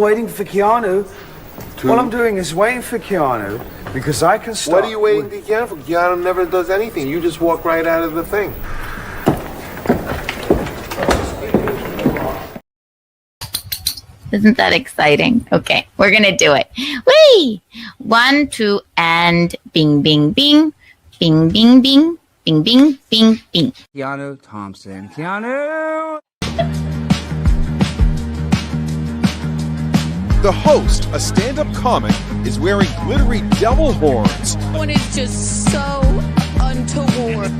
waiting for Keanu. What I'm doing is waiting for Keanu because I can start. What are you waiting for Keanu for? Keanu never does anything. You just walk right out of the thing. Isn't that exciting? Okay, we're going to do it. Whee! 1, 2, and bing, bing, bing. Bing, bing, bing. Bing, bing, bing, bing. Keanucthompson. Keanu! The host, a stand-up comic, is wearing glittery devil horns. One is just so untoward.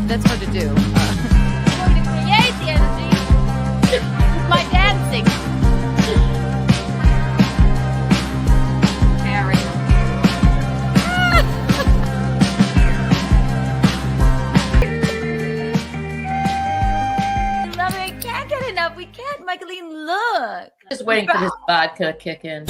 That's hard to do. I'm going to create the energy with my dancing. Harry. I love it. I can't get enough. We can't, Michaeline, look. Just waiting for this vodka to kick in.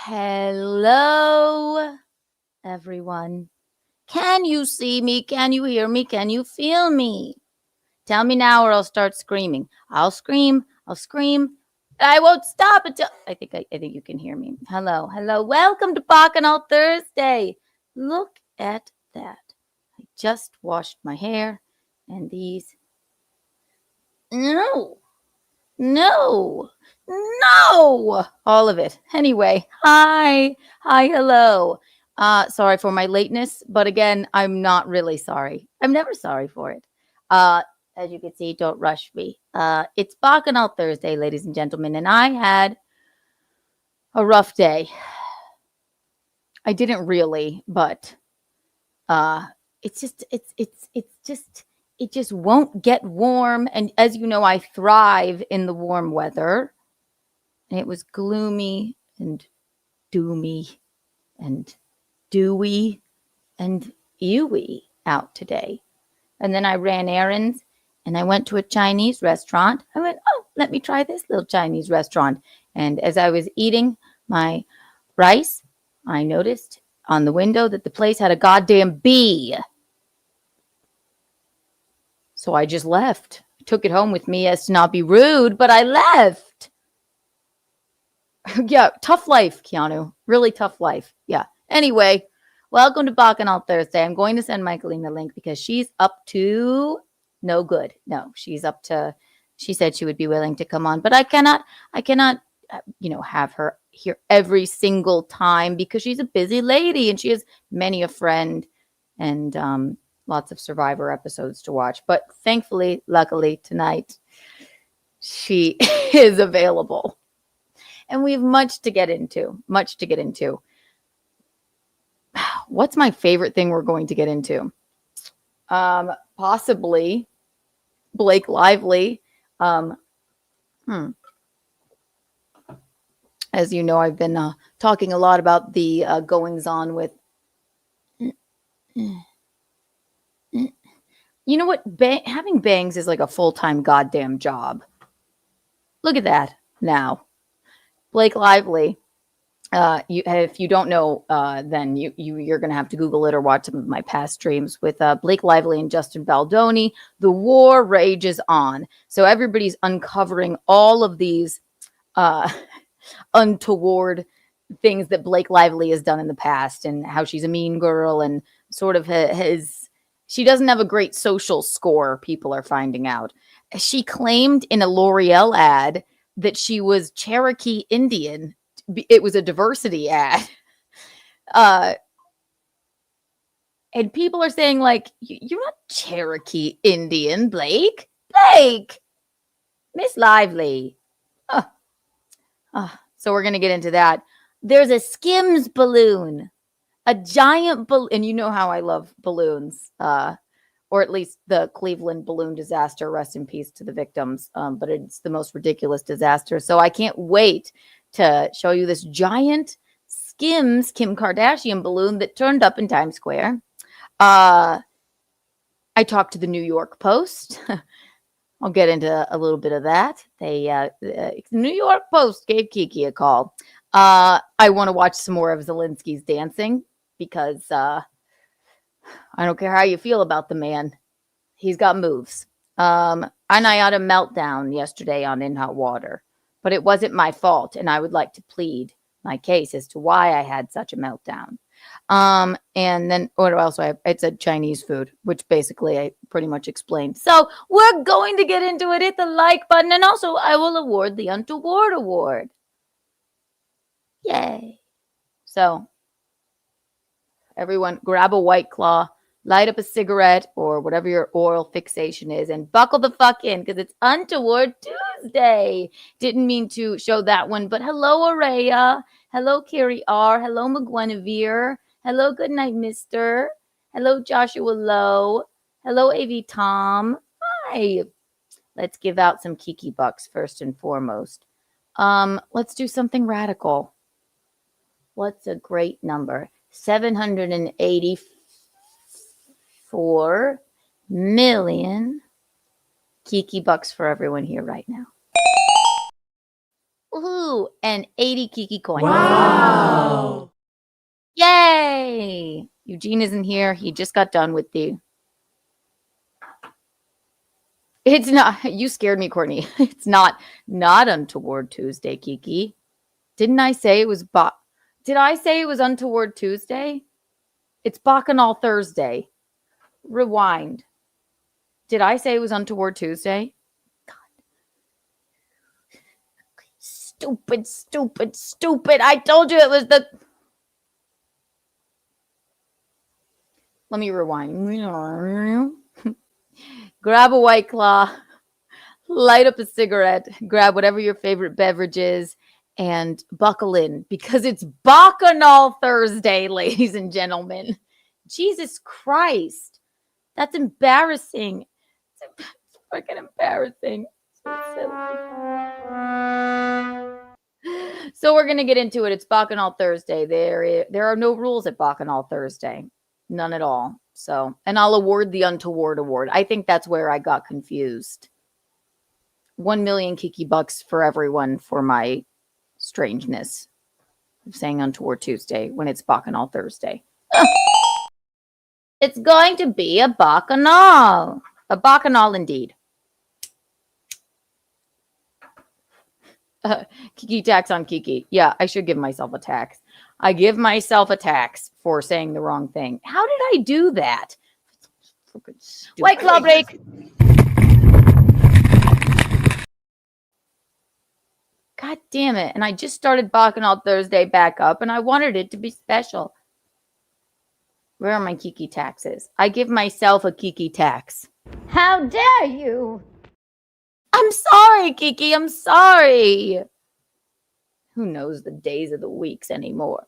Hello, everyone. Can you see me? Can you hear me? Can you feel me? Tell me now or I'll start screaming. I'll scream. I'll scream. I won't stop until I think you can hear me. Hello. Hello. Welcome to Bacchanal Thursday. Look at that. I just washed my hair and these. No. All of it. Anyway, hi, hello. Sorry for my lateness, but again, I'm not really sorry. I'm never sorry for it. As you can see, don't rush me. It's Bacchanal Thursday, ladies and gentlemen, and I had a rough day. I didn't really, but it just won't get warm. And as you know, I thrive in the warm weather. And it was gloomy and doomy and dewy and ewy out today. And then I ran errands and I went to a Chinese restaurant. I went, oh, let me try this little Chinese restaurant. And as I was eating my rice, I noticed on the window that the place had a goddamn bee. So I just left. I took it home with me as to not be rude, but I left. Yeah, tough life, Keanu. Really tough life. Yeah. Anyway, welcome to Bacchanal Thursday. I'm going to send Michaeline the link because she's up to no good. No, she's up to, she said she would be willing to come on, but I cannot, have her here every single time because she's a busy lady and she has many a friend and lots of Survivor episodes to watch. But thankfully, luckily, tonight, she is available. And we have much to get into. What's my favorite thing we're going to get into? Possibly Blake Lively. As you know, I've been talking a lot about the goings-on with... You know what? Having bangs is like a full-time goddamn job. Look at that now. Blake Lively. If you don't know, then you're going to have to Google it or watch some of my past streams with Blake Lively and Justin Baldoni. The war rages on. So everybody's uncovering all of these untoward things that Blake Lively has done in the past and how she's a mean girl and sort of she doesn't have a great social score, people are finding out. She claimed in a L'Oreal ad that she was Cherokee Indian. It was a diversity ad. And people are saying, like, you're not Cherokee Indian, Blake. Miss Lively. So we're going to get into that. There's a Skims balloon. A giant balloon. And you know how I love balloons. Or at least the Cleveland balloon disaster. Rest in peace to the victims. But it's the most ridiculous disaster. So I can't wait to show you this giant Skims Kim Kardashian balloon that turned up in Times Square. I talked to the New York Post. I'll get into a little bit of that. The New York Post gave Kiki a call. I want to watch some more of Zelensky's dancing because I don't care how you feel about the man. He's got moves. And I had a meltdown yesterday on In Hot Water, but it wasn't my fault. And I would like to plead my case as to why I had such a meltdown. And then what else do I have? It's a Chinese food, which basically I pretty much explained. So we're going to get into it. Hit the like button. And also I will award the Untoward Award. Yay. So everyone grab a White Claw, light up a cigarette or whatever your oral fixation is, and buckle the fuck in because it's Untoward Tuesday. Didn't mean to show that one, but hello, Araya. Hello, Carrie R. Hello, McGuinevere. Hello, Goodnight Mister. Hello, Joshua Lowe. Hello, AV Tom. Hi. Let's give out some Kiki bucks first and foremost. Let's do something radical. What's a great number? 784 million Kiki bucks for everyone here right now. Ooh, and 80 Kiki coins. Wow. Yay! Eugene isn't here. He just got done with the... It's not... You scared me, Courtney. It's not Untoward Tuesday, Kiki. Didn't I say it was... Did I say it was Untoward Tuesday? It's Bacchanal Thursday. Rewind. Did I say it was Untoward Tuesday? God. Stupid, stupid, stupid. I told you it was the... Let me rewind. Grab a White Claw. Light up a cigarette. Grab whatever your favorite beverage is. And buckle in because it's Bacchanal Thursday, ladies and gentlemen. Jesus Christ. That's embarrassing. It's fucking embarrassing. So silly. So we're going to get into it. It's Bacchanal Thursday. There are no rules at Bacchanal Thursday. None at all. So, and I'll award the Untoward Award. I think that's where I got confused. 1 million Kiki bucks for everyone for my strangeness of saying Untoward Tuesday when it's Bacchanal Thursday. It's going to be a Bacchanal. A Bacchanal indeed. Kiki tax on Kiki. Yeah, I should give myself a tax. I give myself a tax for saying the wrong thing. How did I do that? White Claw break. God damn it. And I just started Bacchanal Thursday back up, and I wanted it to be special. Where are my Kiki taxes? I give myself a Kiki tax. How dare you? I'm sorry, Kiki. I'm sorry. Who knows the days of the weeks anymore?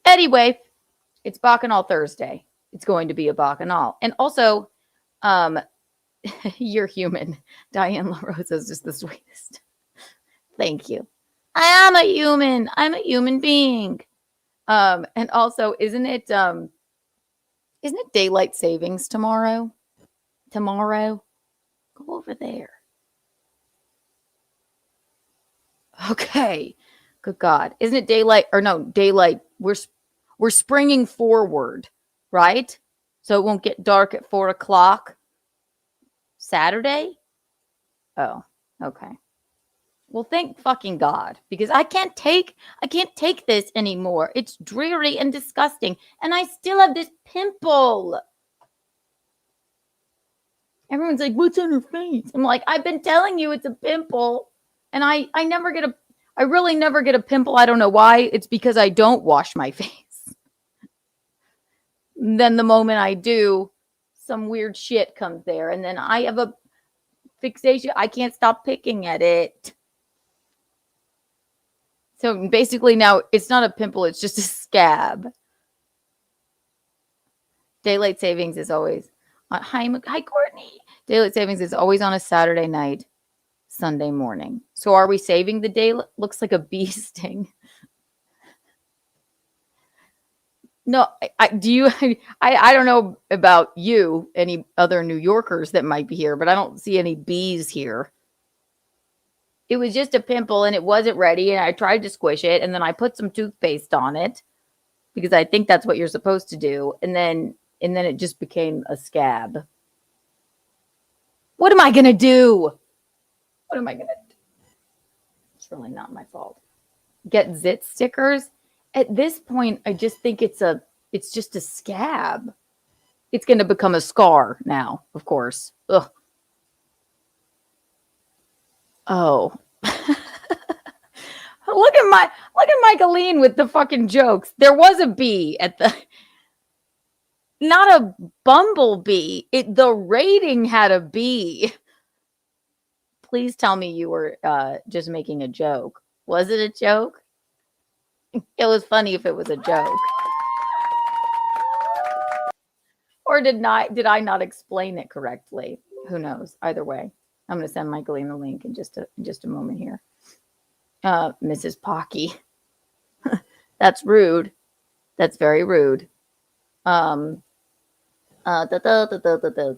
Anyway, it's Bacchanal Thursday. It's going to be a Bacchanal. And also, you're human. Diane LaRosa is just the sweetest. Thank you. I am a human. I'm a human being. And also, isn't it daylight savings tomorrow? Tomorrow? Go over there. Okay. Good God. Isn't it daylight? Or no, daylight. We're springing forward, right? So it won't get dark at 4 o'clock. Saturday? Oh, okay. Well, thank fucking God, because I can't take this anymore. It's dreary and disgusting, and I still have this pimple. Everyone's like, "What's on her face?" I'm like, "I've been telling you it's a pimple, and I really never get a pimple. I don't know why. It's because I don't wash my face. Then the moment I do, some weird shit comes there, and then I have a fixation. I can't stop picking at it. So basically now it's not a pimple, it's just a scab. Daylight savings is always hi Courtney. Daylight savings is always on a Saturday night, Sunday morning. So are we saving the day? Looks like a bee sting. No, do you? I don't know about you, any other New Yorkers that might be here, but I don't see any bees here. It was just a pimple and it wasn't ready, and I tried to squish it, and then I put some toothpaste on it because I think that's what you're supposed to do, and then it just became a scab. What am I gonna do? What am I gonna do? It's really not my fault. Get zit stickers. At this point, I just think it's just a scab. It's going to become a scar now, of course. Ugh. Oh. Look at Michaeline with the fucking jokes. There was a bee at the not a bumblebee. The rating had a bee. Please tell me you were just making a joke. Was it a joke? It was funny if it was a joke. Or did I not explain it correctly? Who knows? Either way. I'm going to send Michaeline the link in just a moment here. Mrs. Pocky. That's rude. That's very rude.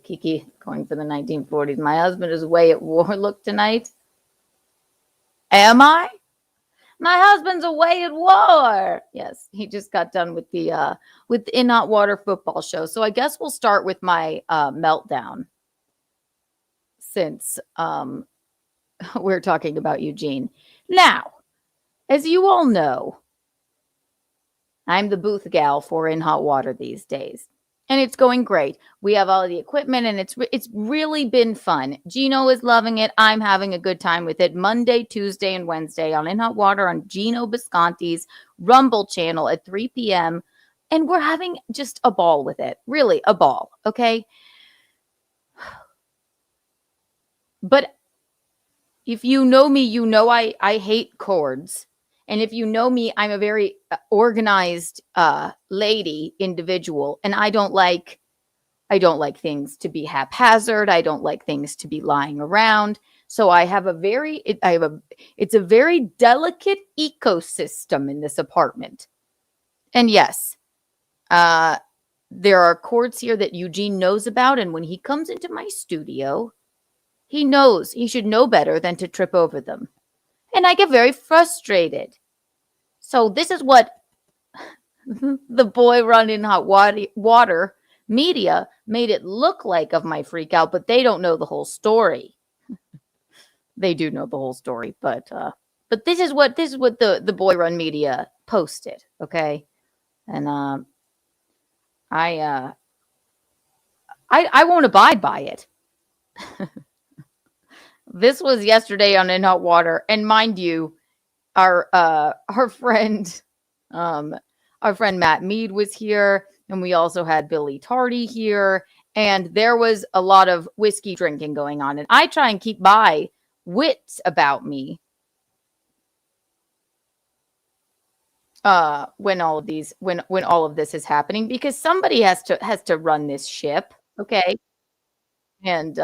Kiki going for the 1940s. My husband is away at war. Look tonight. Am I? My husband's away at war. Yes, he just got done with the In Hot Water football show. So I guess we'll start with my meltdown, since we're talking about Eugene. Now, as you all know, I'm the booth gal for In Hot Water these days. And it's going great. We have all the equipment, and it's really been fun. Gino is loving it. I'm having a good time with it. Monday, Tuesday, and Wednesday on In Hot Water on Gino Bisconti's Rumble channel at 3 p.m. And we're having just a ball with it. Really, a ball, okay? But if you know me, you know I hate cords. And if you know me, I'm a very organized lady individual, and I don't like things to be haphazard. I don't like things to be lying around. So I have it's a very delicate ecosystem in this apartment. And yes, there are cords here that Eugene knows about, and when he comes into my studio, he should know better than to trip over them. And I get very frustrated. So this is what the boy run In Hot Water media made it look like of my freak out, but they don't know the whole story. They do know the whole story, but this is what the boy run media posted, okay? And I won't abide by it. This was yesterday on In Hot Water, and mind you, our friend Matt Mead was here, and we also had Billy Tardy here, and there was a lot of whiskey drinking going on. And I try and keep my wits about me when all of this is happening, because somebody has to run this ship, okay? And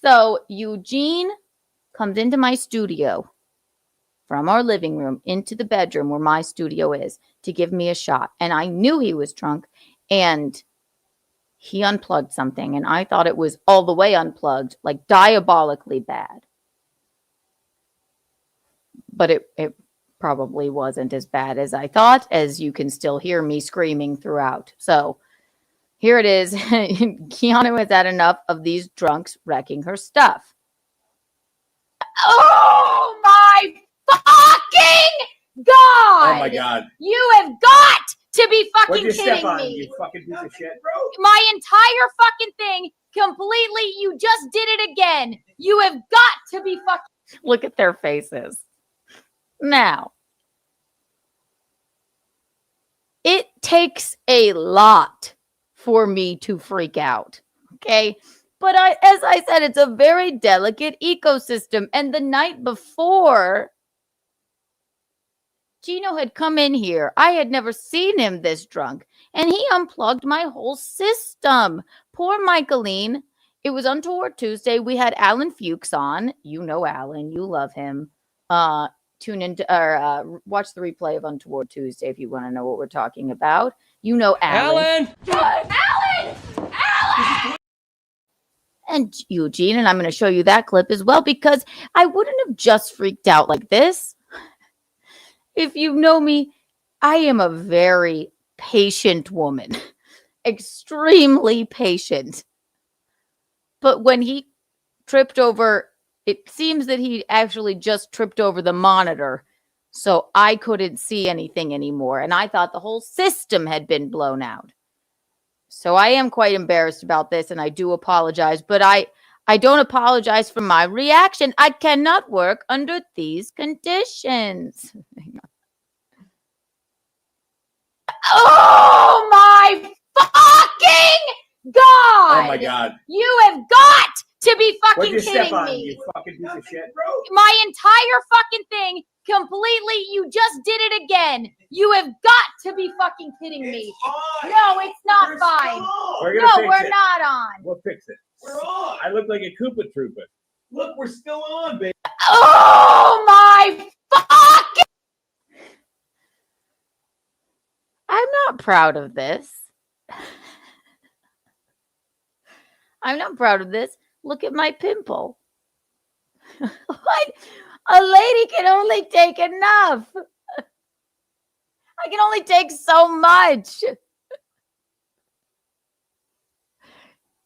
so Eugene comes into my studio from our living room into the bedroom where my studio is to give me a shot. And I knew he was drunk, and he unplugged something, and I thought it was all the way unplugged, like diabolically bad. But it probably wasn't as bad as I thought, as you can still hear me screaming throughout. So here it is. Keanu has had enough of these drunks wrecking her stuff. Oh my fucking God! Oh my God! You have got to be fucking What'd you kidding step on, me! you fucking piece of shit! My entire fucking thing completely. You just did it again. You have got to be fucking. Look at their faces. Now, it takes a lot for me to freak out. Okay. But as I said, it's a very delicate ecosystem. And the night before, Gino had come in here. I had never seen him this drunk, and he unplugged my whole system. Poor Michaeline. It was Untoward Tuesday. We had Alan Fuchs on. You know Alan. You love him. tune in or watch the replay of Untoward Tuesday if you want to know what we're talking about. You know Alan. And Eugene, and I'm going to show you that clip as well because I wouldn't have just freaked out like this. If you know me, I am a very patient woman, extremely patient. But when he tripped over, it seems that he actually just tripped over the monitor, so I couldn't see anything anymore. And I thought the whole system had been blown out. So I am quite embarrassed about this, and I do apologize. But I don't apologize for my reaction. I cannot work under these conditions. Oh my fucking God! Oh my God! You have got to be fucking What'd you step kidding on, me! You fucking piece of shit! My entire fucking thing completely. You just did it again. You have got to be fucking kidding me. No, it's not fine. No, we're not on. We'll fix it. We're on. I look like a Koopa Troopa. Look, we're still on, baby. Oh my fucking! I'm not proud of this. I'm not proud of this. Look at my pimple. What? A lady can only take enough. I can only take so much.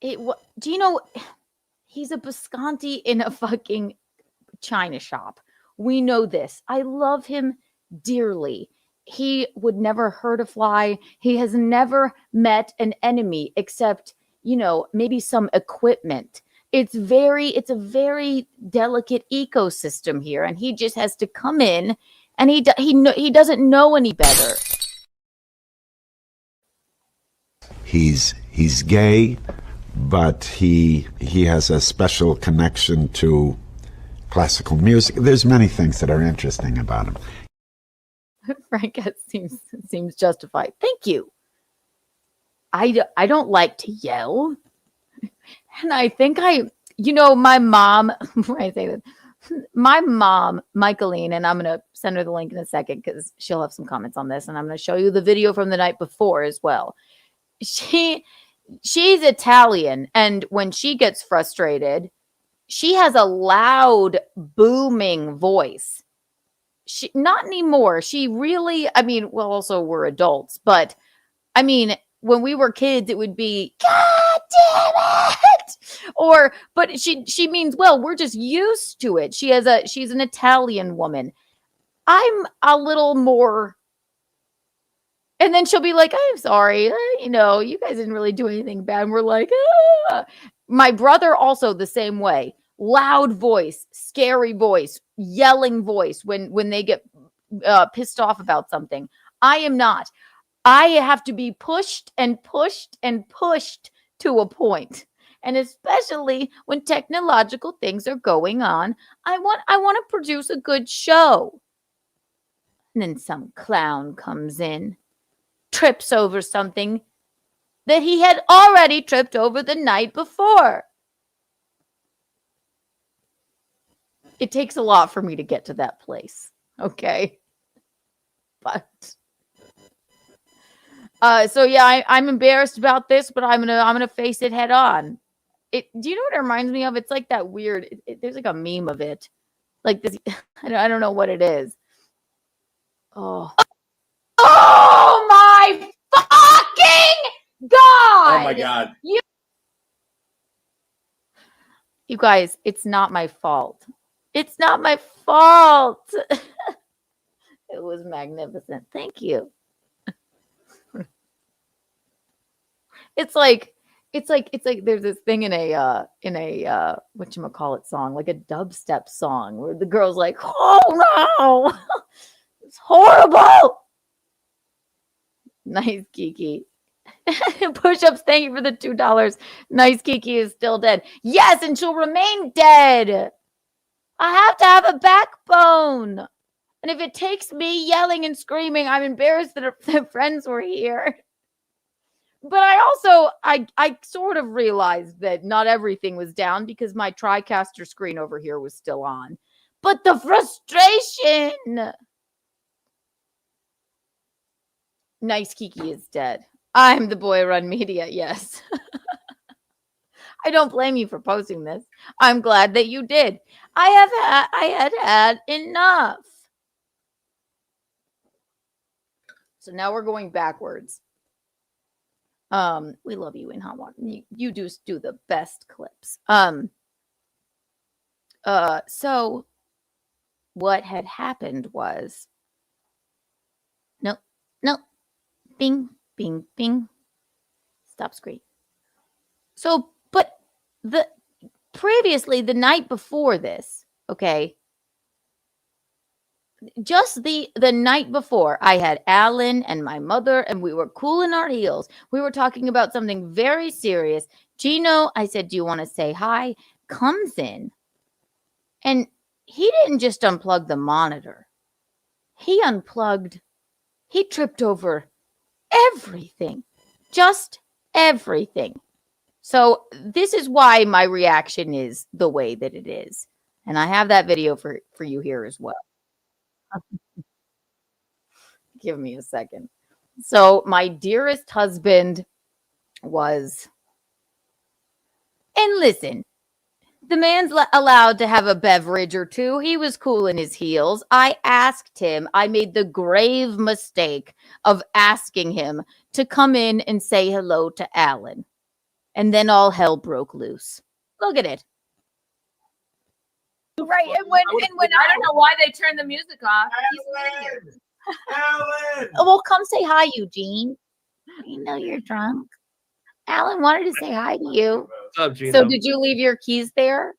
Do you know, he's a Bisconti in a fucking china shop. We know this. I love him dearly. He would never hurt a fly. He has never met an enemy except, you know, maybe some equipment. It's a very delicate ecosystem here, and he just has to come in, and he doesn't know any better. He's gay, but he has a special connection to classical music. There's many things that are interesting about him. Frank seems justified. Thank you. I don't like to yell. And I think my mom, when I say this, my mom, Michaeline, and I'm going to send her the link in a second because she'll have some comments on this. And I'm going to show you the video from the night before as well. She's Italian. And when she gets frustrated, she has a loud, booming voice. Not anymore. She really, also we're adults, but when we were kids, it would be, God damn it! But she means, well, we're just used to it. She's an Italian woman. I'm a little more, and then she'll be like, I'm sorry, you guys didn't really do anything bad. And we're like, ah. My brother also the same way. Loud voice, scary voice, yelling voice when they get pissed off about something. I am not. I have to be pushed and pushed and pushed to a point. And especially when technological things are going on, I want to produce a good show. And then some clown comes in, trips over something that he had already tripped over the night before. It takes a lot for me to get to that place. Okay. But I'm embarrassed about this, but I'm gonna face it head on. Do you know what it reminds me of? It's like that weird. There's like a meme of it, like this. I don't know what it is. Oh my fucking God! Oh my God! You guys, it's not my fault. It's not my fault. It was magnificent. Thank you. It's like there's this thing in a whatchamacallit song, like a dubstep song where the girl's like, oh no, it's horrible. Nice, Kiki. Push-ups, thank you for the $2. Nice, Kiki is still dead. Yes, and she'll remain dead. I have to have a backbone. And if it takes me yelling and screaming, I'm embarrassed that her friends were here. But I sort of realized that not everything was down because my TriCaster screen over here was still on. but the frustration. Nice Kiki is dead. I'm the boy run media. Yes. I don't blame you for posting this. I'm glad that you did. I had enough. So now we're going backwards. We love you in hot water. You do the best clips. So what had happened was no, bing, bing, bing. Stop screen. So, but previously, the night before this, okay, just the night before, I had Alan and my mother, and we were cooling our heels. We were talking about something very serious. Gino, I said, do you want to say hi? Comes in, and he didn't just unplug the monitor. He tripped over everything, just everything. So this is why my reaction is the way that it is. And I have that video for you here as well. Give me a second. So my dearest husband was, and listen, the man's allowed to have a beverage or two. He was cool in his heels. I asked him, I made the grave mistake of asking him to come in and say hello to Alan. And then all hell broke loose. Look at it. Right. And when I don't know why they turned the music off. Alan! well, come say hi, Eugene. You know you're drunk. Alan wanted to say hi to you. What's up, Gino? So did you leave your keys there?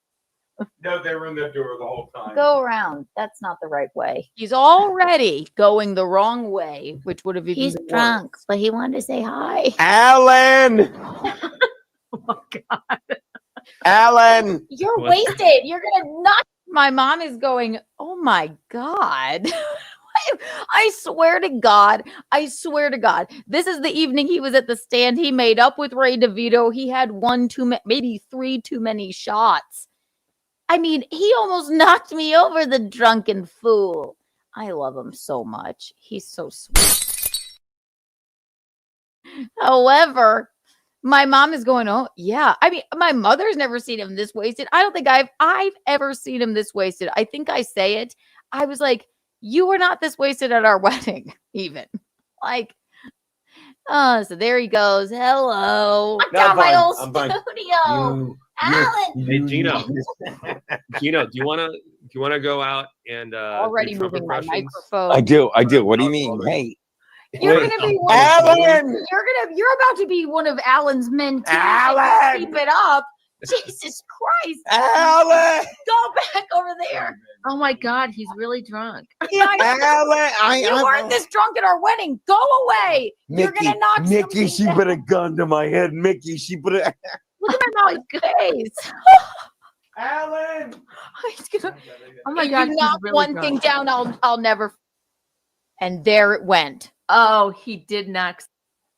No, they were in the door the whole time. Go around. That's not the right way. He's already going the wrong way, which would have even He's been drunk, worse. but he wanted to say hi. Alan! Oh my God. Alan! You're What? wasted. You're gonna knock. My mom is going, oh my God. I swear to God. This is the evening he was at the stand. He made up with Ray DeVito. He had maybe 3 too many shots. I mean, he almost knocked me over, the drunken fool. I love him so much. He's so sweet. However, my mom is going, oh, yeah. I mean, my mother's never seen him this wasted. I don't think I've ever seen him this wasted. I think I say it. I was like, you were not this wasted at our wedding, even. Like, oh, so there he goes. Hello. I got my old studio. Alan. Hey, Gino. Gino, do you wanna go out and Already do trumpet moving my impressions? microphone. I do. What do you mean? Hey, You're gonna be one Alan! You're about to be one of Alan's men too. Alan! Keep it up. Jesus Christ. Alan! Go back over there. Oh my God, he's really drunk. Yeah, Alan! you weren't this drunk at our wedding. Go away. You're gonna knock Mickey, something she down. put a gun to my head. Mickey, she put a. Look at my mom's face. Alan! He's gonna, Oh my if God, you he's knock really one drunk. thing down, I'll never. And there it went. Oh, he did knock.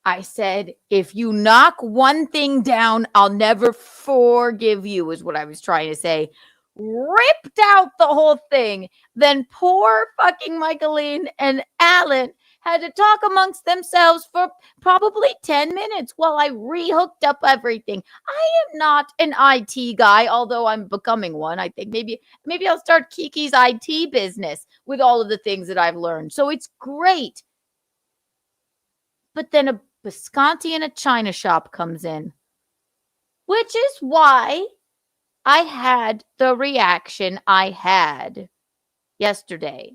I said, if you knock one thing down, I'll never forgive you, is what I was trying to say. Ripped out the whole thing. Then poor fucking Michaeline and Alan had to talk amongst themselves for probably 10 minutes while I rehooked up everything. I am not an IT guy, although I'm becoming one. I think maybe I'll start Kiki's IT business with all of the things that I've learned. So it's great. But then a Visconti in a china shop comes in, which is why I had the reaction I had yesterday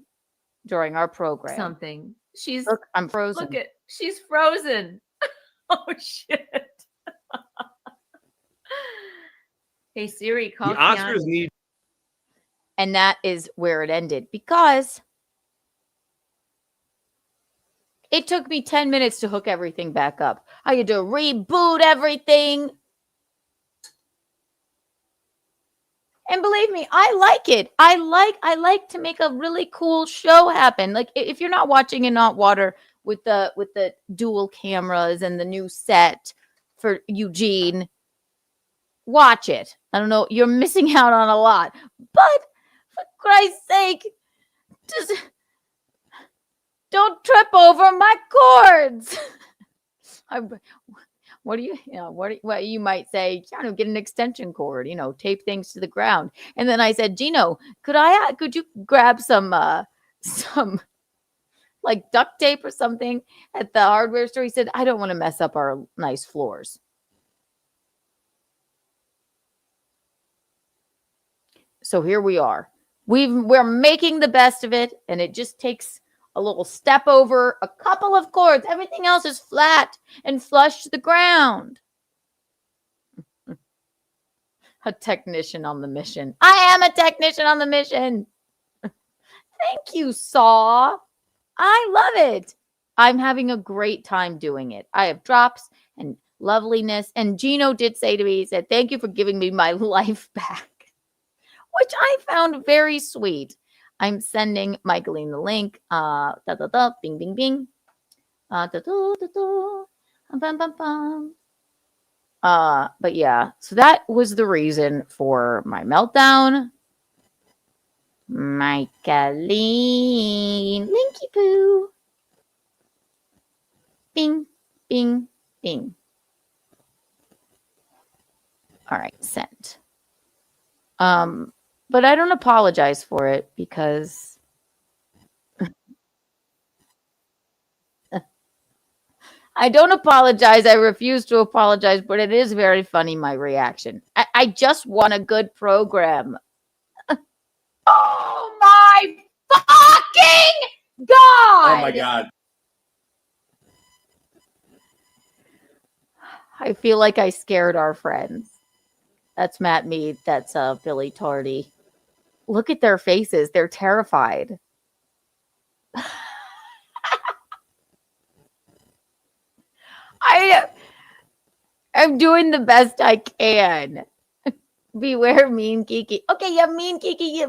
during our program. Something. She's Look, I'm frozen. she's frozen. Oh shit. Hey Siri, call The Oscars Keanu. need And that is where it ended, because it took me 10 minutes to hook everything back up. I had to reboot everything. And believe me, I like it. I like to make a really cool show happen. Like, if you're not watching in hot water with the dual cameras and the new set for Eugene, watch it. I don't know, you're missing out on a lot. But For Christ's sake, just don't trip over my cords. What do you, what you might say, Keanu, get an extension cord, tape things to the ground. And then I said, Gino, could you grab some like duct tape or something at the hardware store? He said, I don't want to mess up our nice floors. So here we are. We're making the best of it, and it just takes a little step over a couple of cords. Everything else is flat and flush to the ground. A technician on the mission. I am a technician on the mission. Thank you, Saw. I love it. I'm having a great time doing it. I have drops and loveliness. And Gino did say to me, he said, thank you for giving me my life back, which I found very sweet. I'm sending Michaeline the link. Bing, bing, bing. But yeah, so that was the reason for my meltdown. Michaeline, Linky Poo. Bing, bing, bing. All right, sent. But I don't apologize for it because I don't apologize. I refuse to apologize, but it is very funny, my reaction. I just want a good program. Oh my fucking God! Oh my God. I feel like I scared our friends. That's Matt Mead. That's Billy Tardy. Look at their faces. They're terrified. I'm doing the best I can. Beware mean Kiki. Okay, yeah, mean Kiki. Yeah,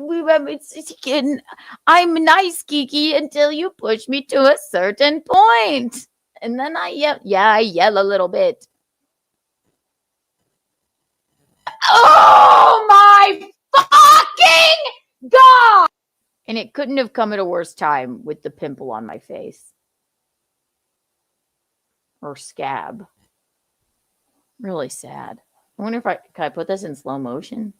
I'm nice, Kiki, until you push me to a certain point. And then I yell a little bit. Oh my fucking God! And it couldn't have come at a worse time with the pimple on my face. Or scab. Really sad. I wonder if can I put this in slow motion?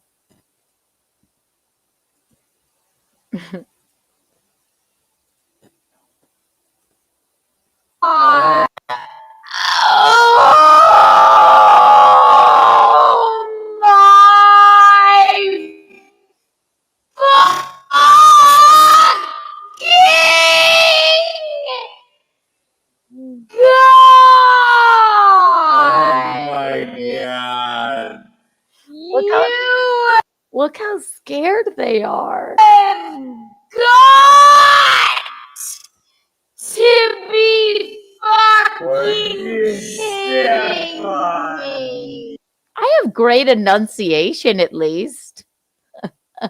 Oh my fucking God! Look how scared they are. God! To be fucking kidding me. I have great enunciation, at least. Have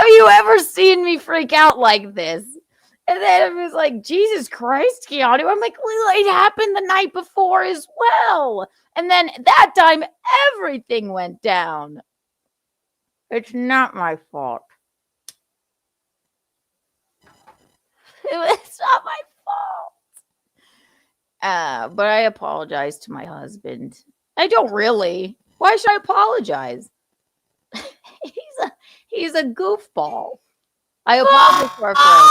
you ever seen me freak out like this? And then it was like, Jesus Christ, Keanu. I'm like, well, it happened the night before as well. And then that time, everything went down. It's not my fault. It's not my fault. But I apologize to my husband. I don't really. Why should I apologize? He's a goofball. I apologize to our friends.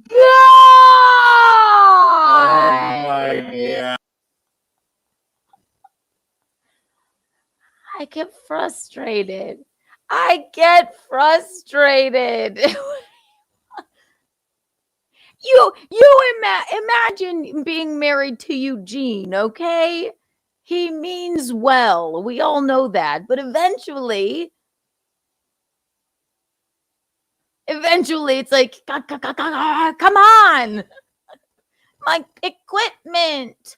God! I get frustrated. You imagine being married to Eugene, okay? He means well. We all know that. But eventually it's like, come on. My equipment.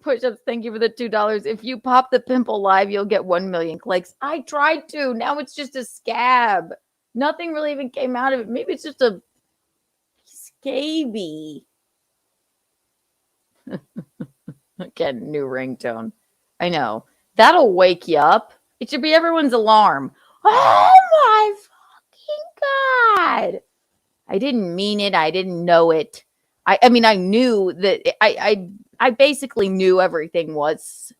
Push-ups, thank you for the $2. If you pop the pimple live, you'll get 1 million clicks. I tried to. Now it's just a scab. Nothing really even came out of it. Maybe it's just a scaby. Again, new ringtone. I know. That'll wake you up. It should be everyone's alarm. Oh my fucking God. I didn't mean it. I didn't know it. I mean, I knew that I basically knew everything was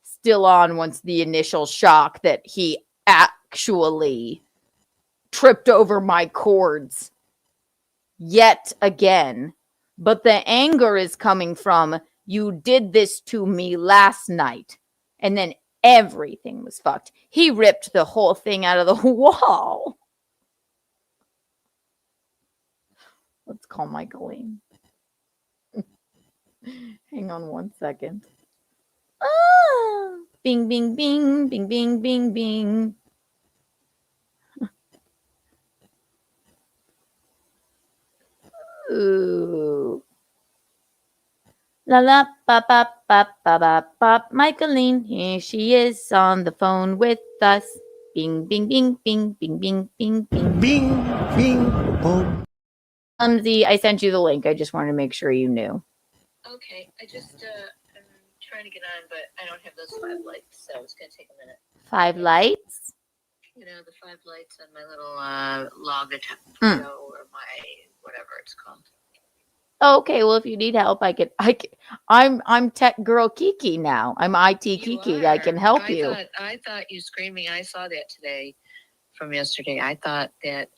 still on once the initial shock that he actually tripped over my cords yet again. But the anger is coming from, you did this to me last night. And then everything was fucked. He ripped the whole thing out of the wall. Let's call Michaeline. Hang on 1 second. Ah, bing, bing, bing, bing, bing, bing, bing. Ooh. La la ba ba ba ba ba ba. Michaeline, here she is on the phone with us. Bing, bing, bing, bing, bing, bing, bing, bing, Bing, bing, boom. I sent you the link. I just wanted to make sure you knew. Okay, I just I'm trying to get on, but I don't have those 5 lights, so it's gonna take a minute. 5 lights. You know, the 5 lights on my little log or my whatever it's called. Okay, well, if you need help, I'm tech girl Kiki now. I'm IT Kiki. I can help you. I thought you screaming. I saw that today from yesterday. I thought that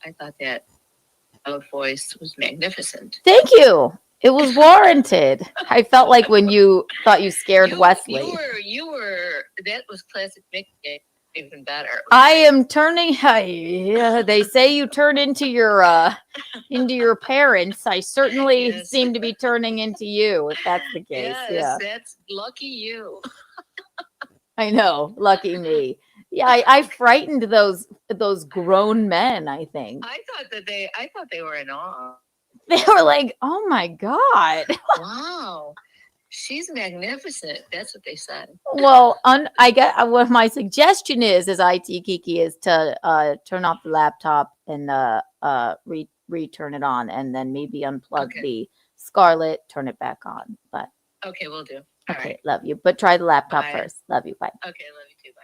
voice was magnificent. Thank you. It was warranted. I felt like when you thought you scared Wesley. You were. That was classic Mickey. Even better. I am turning. They say you turn into your parents. I certainly seem to be turning into you, if that's the case. Yes, that's lucky you. I know, lucky me. Yeah, I frightened those grown men. I think I thought they were in awe. They were like, "Oh my God, wow, she's magnificent." That's what they said. Well, I get what my suggestion is IT Kiki is to turn off the laptop and return it on, and then maybe unplug the Scarlet, turn it back on. But okay, we'll do. All right, love you. But try the laptop first. Love you. Bye. Okay, love you too. Bye.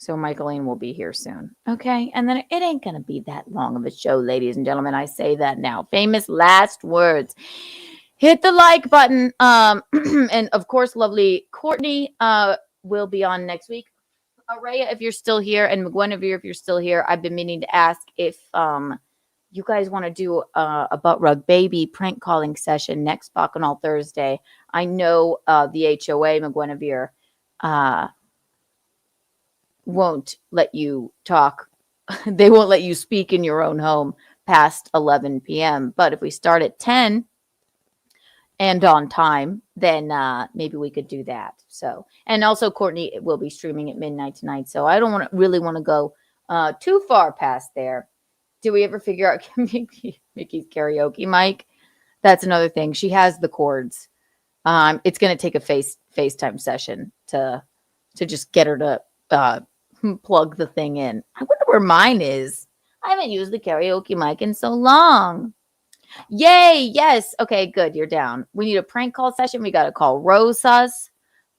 So Michaeline will be here soon. Okay. And then it ain't going to be that long of a show, ladies and gentlemen. I say that now. Famous last words. Hit the like button. And of course, lovely Courtney will be on next week. Araya, if you're still here, and McGuinevere, if you're still here, I've been meaning to ask if you guys want to do a butt rug baby prank calling session next Bacchanal Thursday. I know the HOA, McGuinevere, won't let you talk. They won't let you speak in your own home past 11 p.m. But if we start at 10 and on time, then maybe we could do that. So, and also Courtney will be streaming at midnight tonight. So I don't really want to go too far past there. Do we ever figure out Mickey's karaoke mic? That's another thing. She has the cords. It's going to take a FaceTime session to just get her to plug the thing in. I wonder where mine is. I haven't used the karaoke mic in so long. Yay! Yes. Okay, good. You're down. We need a prank call session. We got to call Rosas.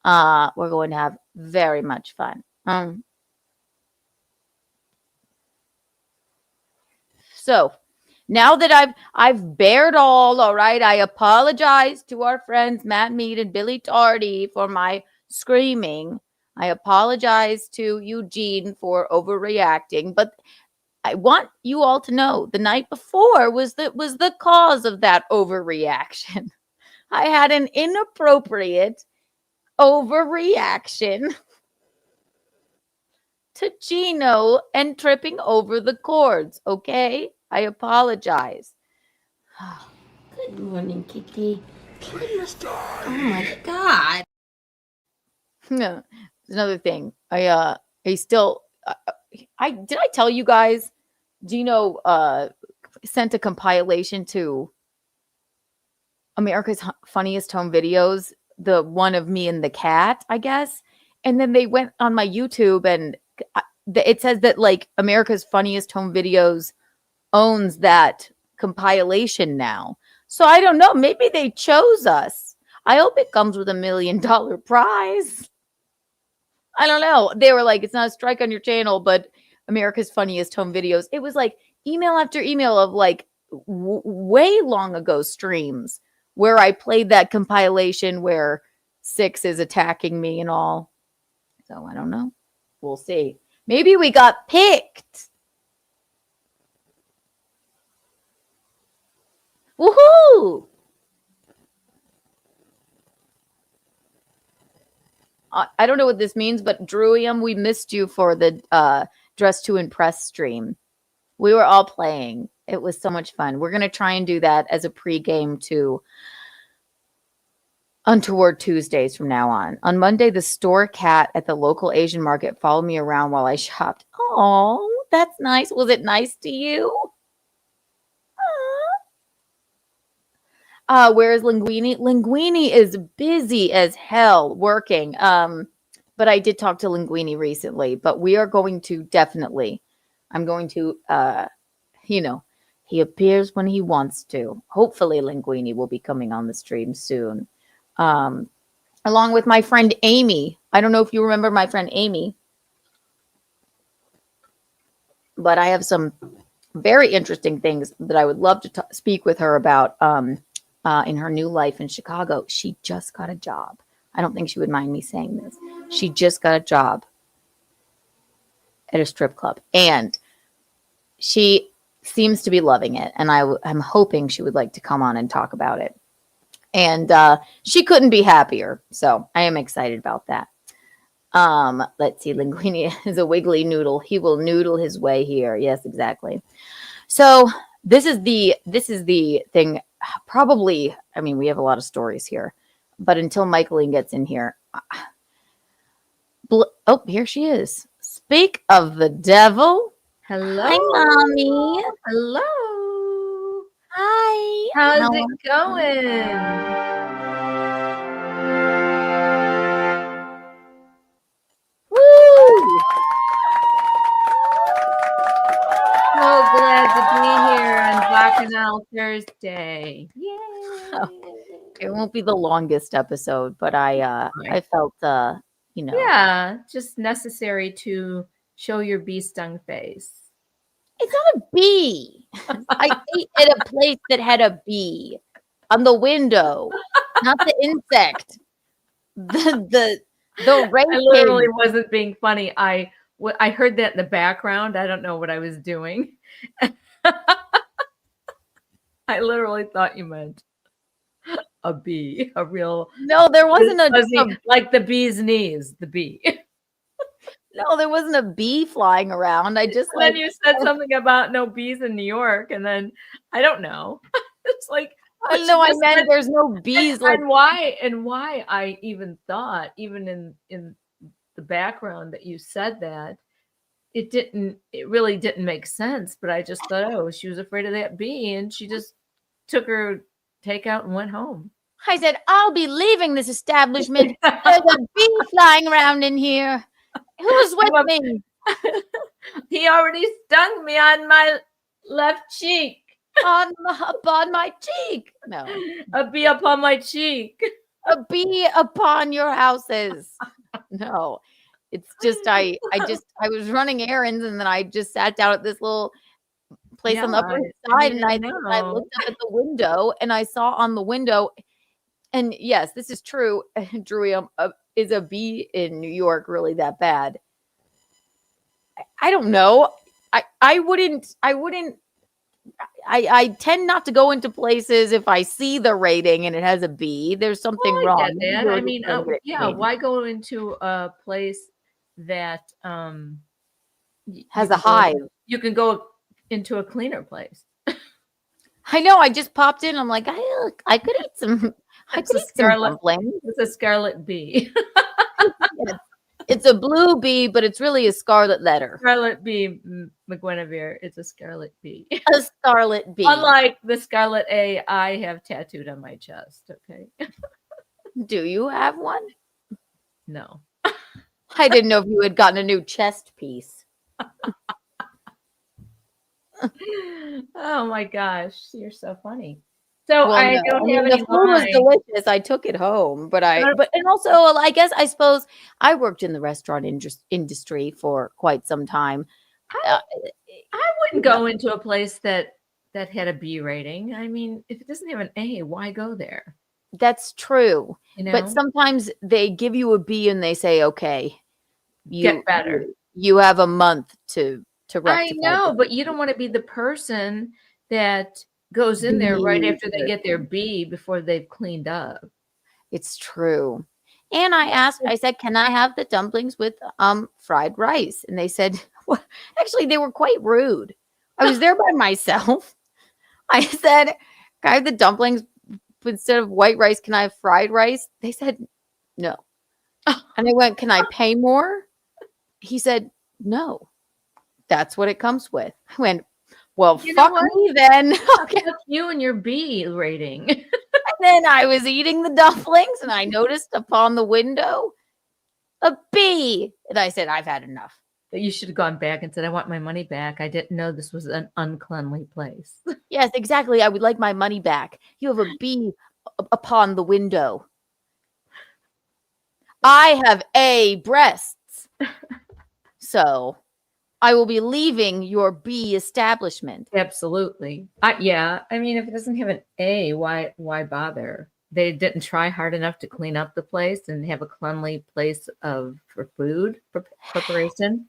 We're going to have very much fun. So now that I've bared all right, I apologize to our friends Matt Mead and Billy Tardy for my screaming. I apologize to Eugene for overreacting, but I want you all to know the night before was the cause of that overreaction. I had an inappropriate overreaction to Gino and tripping over the cords, okay? I apologize. Good morning, Kiki. Oh my God. No, there's another thing. I still did I tell you guys Gino sent a compilation to America's Funniest Home Videos, the one of me and the cat, I guess. And then they went on my YouTube and it says that like America's Funniest Home Videos owns that compilation now. So I don't know. Maybe they chose us. I hope it comes with $1 million prize. I don't know. They were like, it's not a strike on your channel, but America's Funniest Home Videos. It was like email after email of like way long ago streams where I played that compilation where Six is attacking me and all. So I don't know. We'll see. Maybe we got picked. Woohoo! I don't know what this means, but Druium, we missed you for the Dress to Impress stream. We were all playing. It was so much fun. We're going to try and do that as a pregame to Untoward Tuesdays from now on. On Monday, the store cat at the local Asian market followed me around while I shopped. Oh, that's nice. Was it nice to you? Where is Linguini? Linguini is busy as hell working. But I did talk to Linguini recently, but we are going to definitely, I'm going to, he appears when he wants to. Hopefully Linguini will be coming on the stream soon. Along with my friend Amy. I don't know if you remember my friend Amy, but I have some very interesting things that I would love to speak with her about, in her new life in Chicago. She just got a job. I don't think she would mind me saying this. She just got a job at a strip club, and she seems to be loving it. And I'm hoping she would like to come on and talk about it. And she couldn't be happier. So I am excited about that. Let's see. Linguini is a wiggly noodle. He will noodle his way here. Yes, exactly. So this is the thing. Probably, I mean, we have a lot of stories here, but until Michaeline gets in here. Oh, here she is. Speak of the devil. Hello. Hi, Mommy. Hello. Hi. How's it going? Woo! So glad to be here on Bacchanal Thursday. Yay! It won't be the longest episode, but I felt Yeah, just necessary to show your bee stung face. It's not a bee. I ate at a place that had a bee on the window, not the insect. The rape. I literally wasn't being funny. I heard that in the background. I don't know what I was doing. I literally thought you meant a bee, a real. No, there wasn't like the bee's knees. The bee. No, there wasn't a bee flying around. I just then you said something about no bees in New York, and then I don't know. It's like no, I meant there's no bees. And why I even thought, even in the background that you said that, it really didn't make sense. But I just thought, oh, she was afraid of that bee, and she just took her takeout and went home. I said, I'll be leaving this establishment. There's a bee flying around in here. Who's with me? He already stung me on my left cheek. Upon my cheek. No. A bee upon my cheek. A bee upon your houses. No. It's just I was running errands, and then I just sat down at this little place on the upper side, and I looked up at the window, and I saw on the window, and yes, this is true, Drew, is a bee in New York really that bad? I don't know. I tend not to go into places if I see the rating and it has a bee. There's something wrong. I mean, why go into a place that has a hive? You can go into a cleaner place. I know. I just popped in. I'm like, I could eat some. It's a scarlet bee. It's a blue bee, but it's really a scarlet letter. Scarlet bee, McGuinevere. It's a scarlet bee. A scarlet bee. Unlike the scarlet A I have tattooed on my chest. Okay. Do you have one? No. I didn't know if you had gotten a new chest piece. Oh my gosh, you're so funny. So Well, I no. don't I have mean, the any food was line. delicious. I took it home, but and also, I suppose I worked in the restaurant industry for quite some time. I wouldn't go into a place that had a B rating. I mean, if it doesn't have an A, why go there? That's true. You know? But sometimes they give you a B and they say, okay, Get better. You have a month to rectify. I know, but you don't want to be the person that goes in there right after they get their B before they've cleaned up. It's true. And I said, can I have the dumplings with fried rice? And they said, well, actually, they were quite rude. I was there by myself. I said, can I have the dumplings instead of white rice? Can I have fried rice? They said, no. And I went, can I pay more? He said, no. That's what it comes with. I went, well, fuck me then. Okay. Fuck you and your B rating. And then I was eating the dumplings and I noticed upon the window a B. And I said, I've had enough. But you should have gone back and said, I want my money back. I didn't know this was an uncleanly place. Yes, exactly. I would like my money back. You have a B upon the window. I have A breasts. So I will be leaving your B establishment. Absolutely. Yeah. I mean, if it doesn't have an A, why bother? They didn't try hard enough to clean up the place and have a cleanly place for food preparation.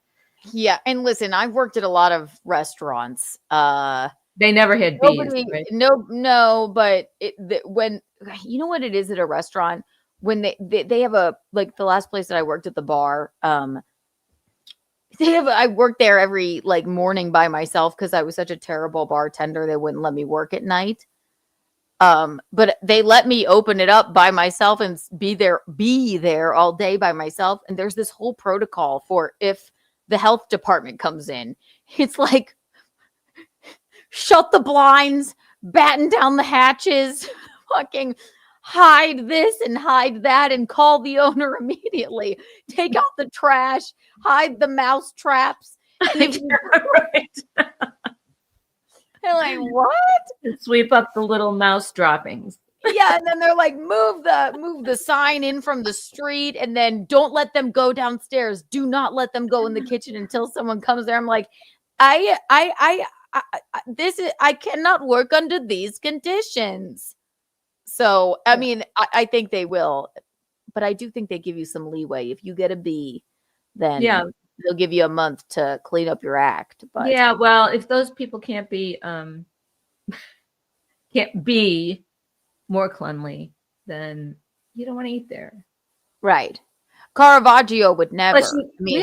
Yeah, and listen, I've worked at a lot of restaurants. They never had bees. Right? No, but when you know what it is at a restaurant when they have a like the last place that I worked at the bar. I worked there every like morning by myself because I was such a terrible bartender. They wouldn't let me work at night. But they let me open it up by myself and be there all day by myself. And there's this whole protocol for if the health department comes in. It's like shut the blinds, batten down the hatches, fucking hide this and hide that and call the owner immediately. Take out the trash, hide the mouse traps. And if right. They're like, what? And sweep up the little mouse droppings. Yeah, and then they're like, move the sign in from the street, and then don't let them go downstairs. Do not let them go in the kitchen until someone comes there. I'm like, I cannot work under these conditions. So I mean, I think they will, but I do think they give you some leeway. If you get a B, then they'll give you a month to clean up your act. But yeah, well, if those people can't be more cleanly, then you don't want to eat there. Right. Caravaggio would never. Plus you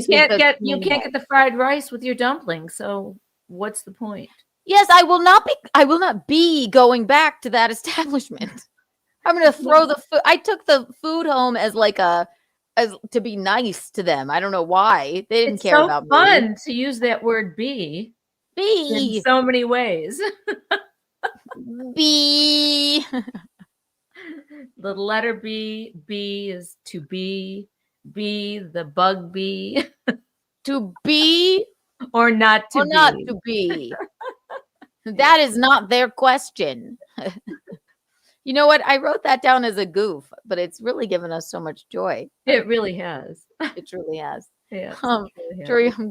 can't get the fried rice with your dumplings. So what's the point? Yes, I will not be going back to that establishment. I'm going to throw the food. I took the food home as to be nice to them. I don't know why. They didn't care about me. It's so fun to use that word be in so many ways. B. The letter B. B is to be. B, the bug bee. To be or not to or be. Not to be. That is not their question. You know what? I wrote that down as a goof, but it's really given us so much joy. It really has. It truly has. Yeah.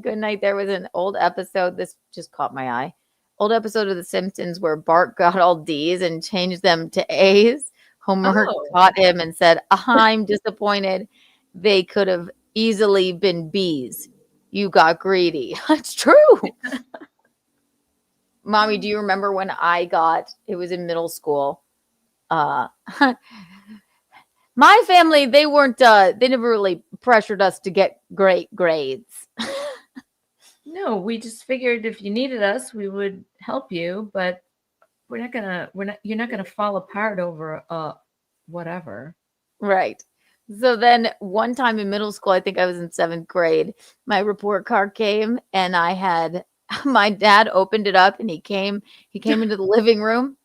Good night. There was an old episode. This just caught my eye. Old episode of The Simpsons where Bart got all D's and changed them to A's. Homer caught him and said, I'm disappointed. They could have easily been B's. You got greedy. That's true. Mommy, do you remember when it was in middle school? My family, they never really pressured us to get great grades. No, we just figured if you needed us, we would help you, but you're not gonna fall apart over whatever. Right. So then one time in middle school, I think I was in 7th grade, my report card came and my dad opened it up and he came into the living room.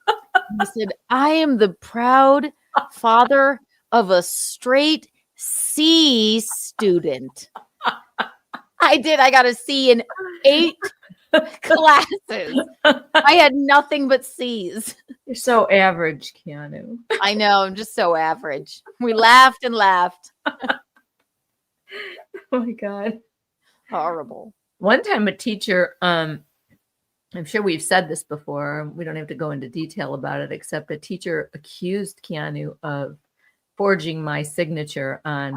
He said, I am the proud father of a straight C student. I did. I got a C in 8 classes. I had nothing but C's. You're so average, Keanu. I know. I'm just so average. We laughed and laughed. Oh my God. Horrible. One time a teacher, I'm sure we've said this before. We don't have to go into detail about it, except a teacher accused Keanu of forging my signature on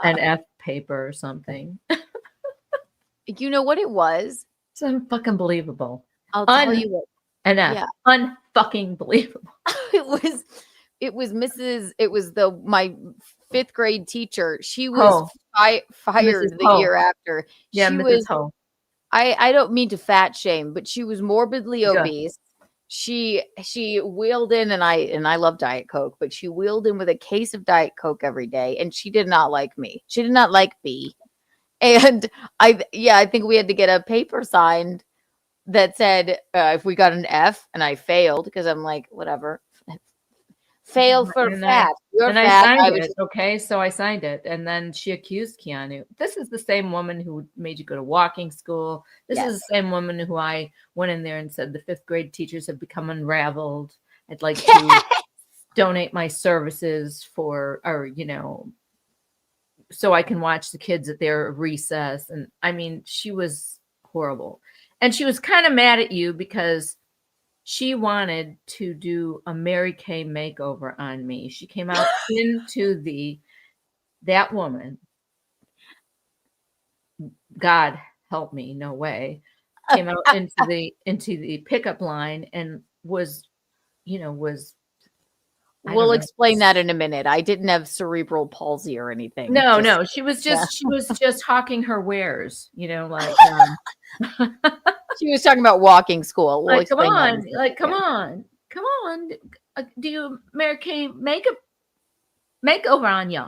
an F paper or something. You know what it was? It's unfucking believable. I'll tell you what. An F. Yeah. Unfucking believable. It was my 5th grade teacher. She was fired Mrs. the Ho. year after. Yeah, She Mrs. was. Ho. I don't mean to fat shame, but she was morbidly Yeah. obese. She wheeled in, and I love Diet Coke, but she wheeled in with a case of Diet Coke every day, and she did not like me. She did not like me. And I think we had to get a paper signed that said if we got an F, and I failed because I'm like, whatever. Failed for fat. You're and fat. I signed it. Okay, so I signed it, and then she accused Keanu. This is the same woman who made you go to walking school. This is the same woman who I went in there and said the 5th grade teachers have become unraveled. I'd like to donate my services so I can watch the kids at their recess. And I mean, she was horrible, and she was kind of mad at you because she wanted to do a Mary Kay makeover on me. She came out into that woman. God help me, no way. Came out into the pickup line and was. We'll explain that in a minute. I didn't have cerebral palsy or anything. No. She was just hawking her wares, like she was talking about walking school. We'll come explain on, that. come on. Do you Mary Kay makeover on you?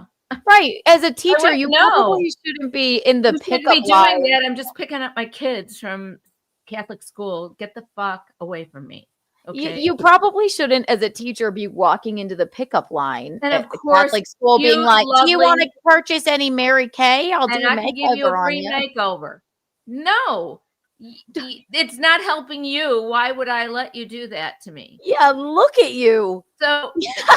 Right. As a teacher, you no. probably shouldn't be in the pickup doing line. that. I'm just picking up my kids from Catholic school. Get the fuck away from me. Okay. You probably shouldn't, as a teacher, be walking into the pickup line and at of course, Catholic school, being like, "Do you want to lovely- purchase any Mary Kay? I'll do and a I can give you makeover a on free you." makeover. No, it's not helping you. Why would I let you do that to me? Yeah, look at you. So,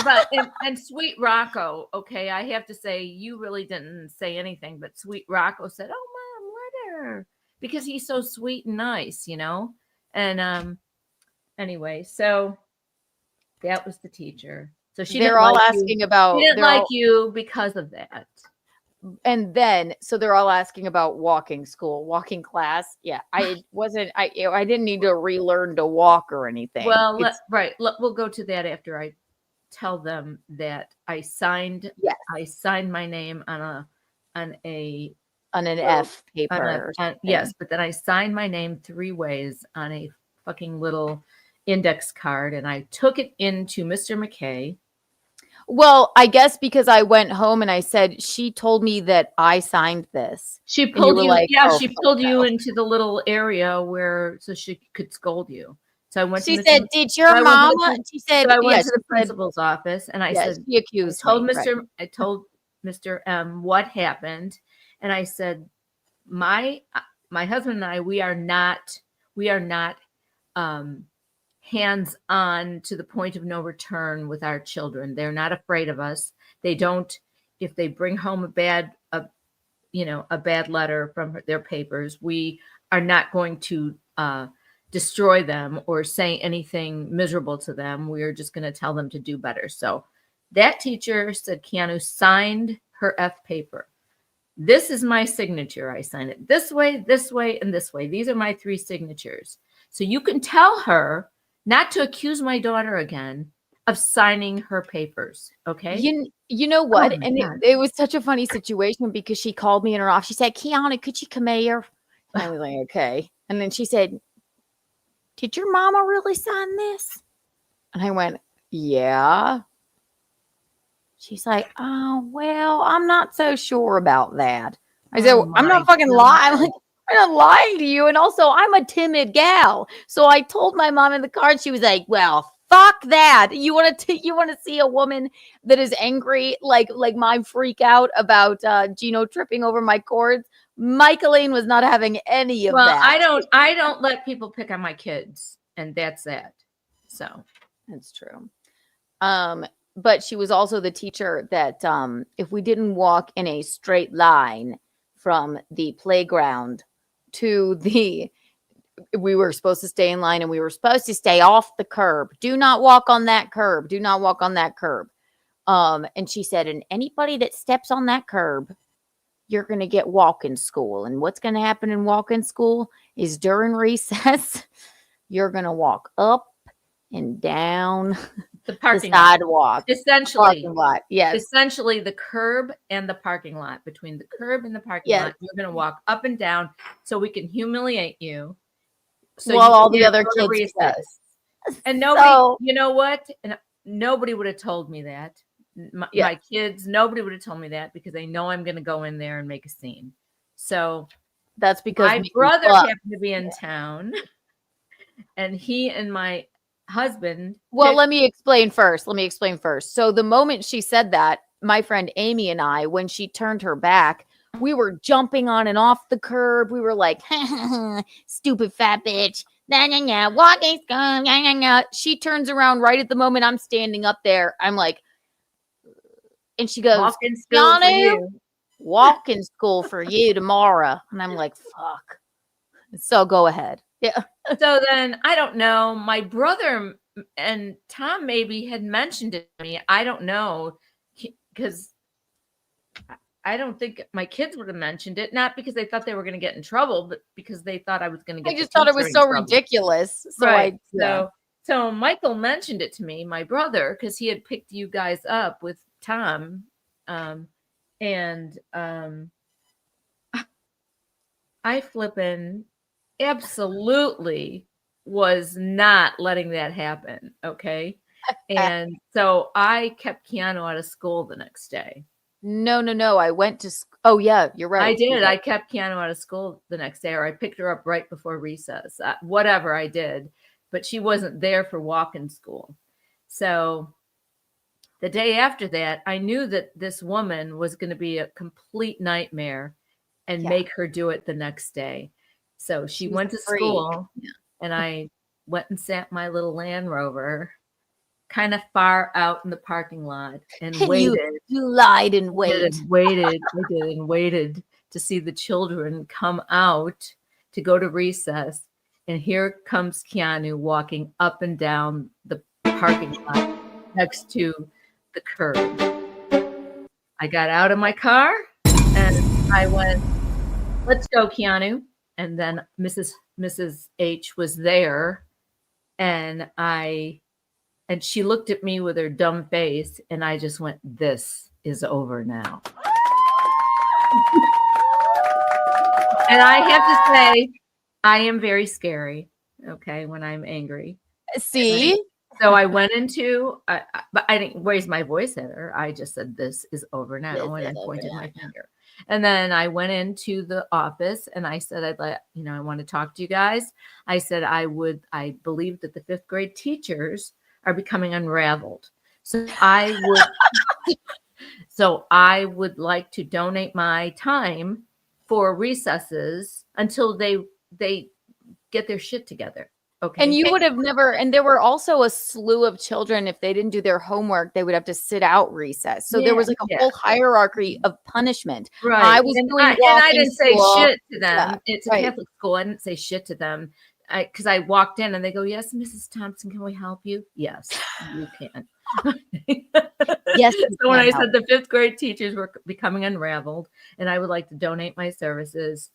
but and Sweet Rocco, okay, I have to say you really didn't say anything, but Sweet Rocco said, "Oh, Mom, let her," because he's so sweet and nice, And anyway, so that was the teacher. So They're all asking about. She didn't like you because of that. And then, so they're all asking about walking class. Yeah, I didn't need to relearn to walk or anything. Well, we'll go to that after I tell them that I signed my name on an F paper. Yes, but then I signed my name 3 ways on a fucking little index card, and I took it into Mr. McKay. Well, I guess because I went home and I said, she told me that I signed this. She pulled you, like, she pulled you into the little area so she could scold you. So I went. She said, "Did your mama?" She said, I went to the principal's office, and I said, she accused me. I told Mr. M what happened, and I said, my husband and I, we are not hands-on to the point of no return with our children. They're not afraid of us. They don't, if they bring home a bad letter from their papers, we are not going to destroy them or say anything miserable to them. We are just going to tell them to do better. So that teacher said, Keanu signed her F paper. This is my signature. I sign it this way, and this way. These are my 3 signatures. So you can tell her not to accuse my daughter again of signing her papers. Okay. You know what? Oh, and it was such a funny situation because she called me in her office. She said, "Keanu, could you come here?" And I was like, "Okay." And then she said, "Did your mama really sign this?" And I went, "Yeah." She's like, "Oh, well, I'm not so sure about that." I said, "I'm not fucking lying." I'm like, "I'm not lying to you. And also, I'm a timid gal." So I told my mom in the car, and she was like, "Well, Fuck that. You want to see a woman that is angry, like my freak out about Gino tripping over my cords? Michaeline was not having any of that. I don't let people pick on my kids, and that's that. So that's true. But she was also the teacher that if we didn't walk in a straight line from the playground to we were supposed to stay in line and we were supposed to stay off the curb. Do not walk on that curb. Do not walk on that curb. And she said, and anybody that steps on that curb, you're going to get walking school. And what's going to happen in walking school is during recess, you're going to walk up and down the parking sidewalk. Essentially. Parking lot. Yes. Essentially the curb and the parking lot. Between the curb and the parking lot, you're going to walk up and down so we can humiliate you. So while all the other kids and nobody, you know what? And nobody would have told me that. My kids, nobody would have told me that because they know I'm going to go in there and make a scene. So that's because my brother happened to be in town, and he and my husband. Well, let me explain first. So the moment she said that, my friend Amy and I, when she turned her back, we were jumping on and off the curb. We were like, stupid fat bitch. Walking school. She turns around right at the moment I'm standing up there. I'm like, and she goes, walking school for you tomorrow. And I'm like, fuck. So go ahead. Yeah. So then I don't know. My brother and Tom maybe had mentioned it to me. I don't know because I don't think my kids would have mentioned it, not because they thought they were going to get in trouble, but because they thought I was going to get. I just thought it was so ridiculous. So right. So Michael mentioned it to me, my brother, because he had picked you guys up with Tom, and I flippin' absolutely was not letting that happen. Okay, and so I kept Keanu out of school the next day. No. I went to oh yeah, you're right. I did. I kept Keanu out of school the next day, or I picked her up right before recess. Whatever I did, but she wasn't there for walk-in school. So the day after that, I knew that this woman was going to be a complete nightmare and make her do it the next day. So she went to school, and I went and sat my little Land Rover kind of far out in the parking lot and waited. You lied and waited. I did and waited to see the children come out to go to recess. And here comes Keanu walking up and down the parking lot next to the curb. I got out of my car and I went, let's go, Keanu. And then Mrs. H was there, and she looked at me with her dumb face, and I just went, this is over now. And I have to say, I am very scary, okay, when I'm angry. See? So I went into, but I didn't raise my voice at her. I just said, this is over now, and I pointed my finger. And then I went into the office, and I said, I want to talk to you guys. I said, I believe that the 5th grade teachers are becoming unraveled. So I would like to donate my time for recesses until they get their shit together. Okay. And you would have never, and there were also a slew of children, if they didn't do their homework, they would have to sit out recess. So there was like a whole hierarchy of punishment. Right. I was doing I didn't say shit to them. Yeah, it's a Catholic school. I didn't say shit to them. Because I walked in and they go, yes, Mrs. Thompson, can we help you? Yes, you can. Yes. So when I said the 5th grade teachers were becoming unraveled and I would like to donate my services,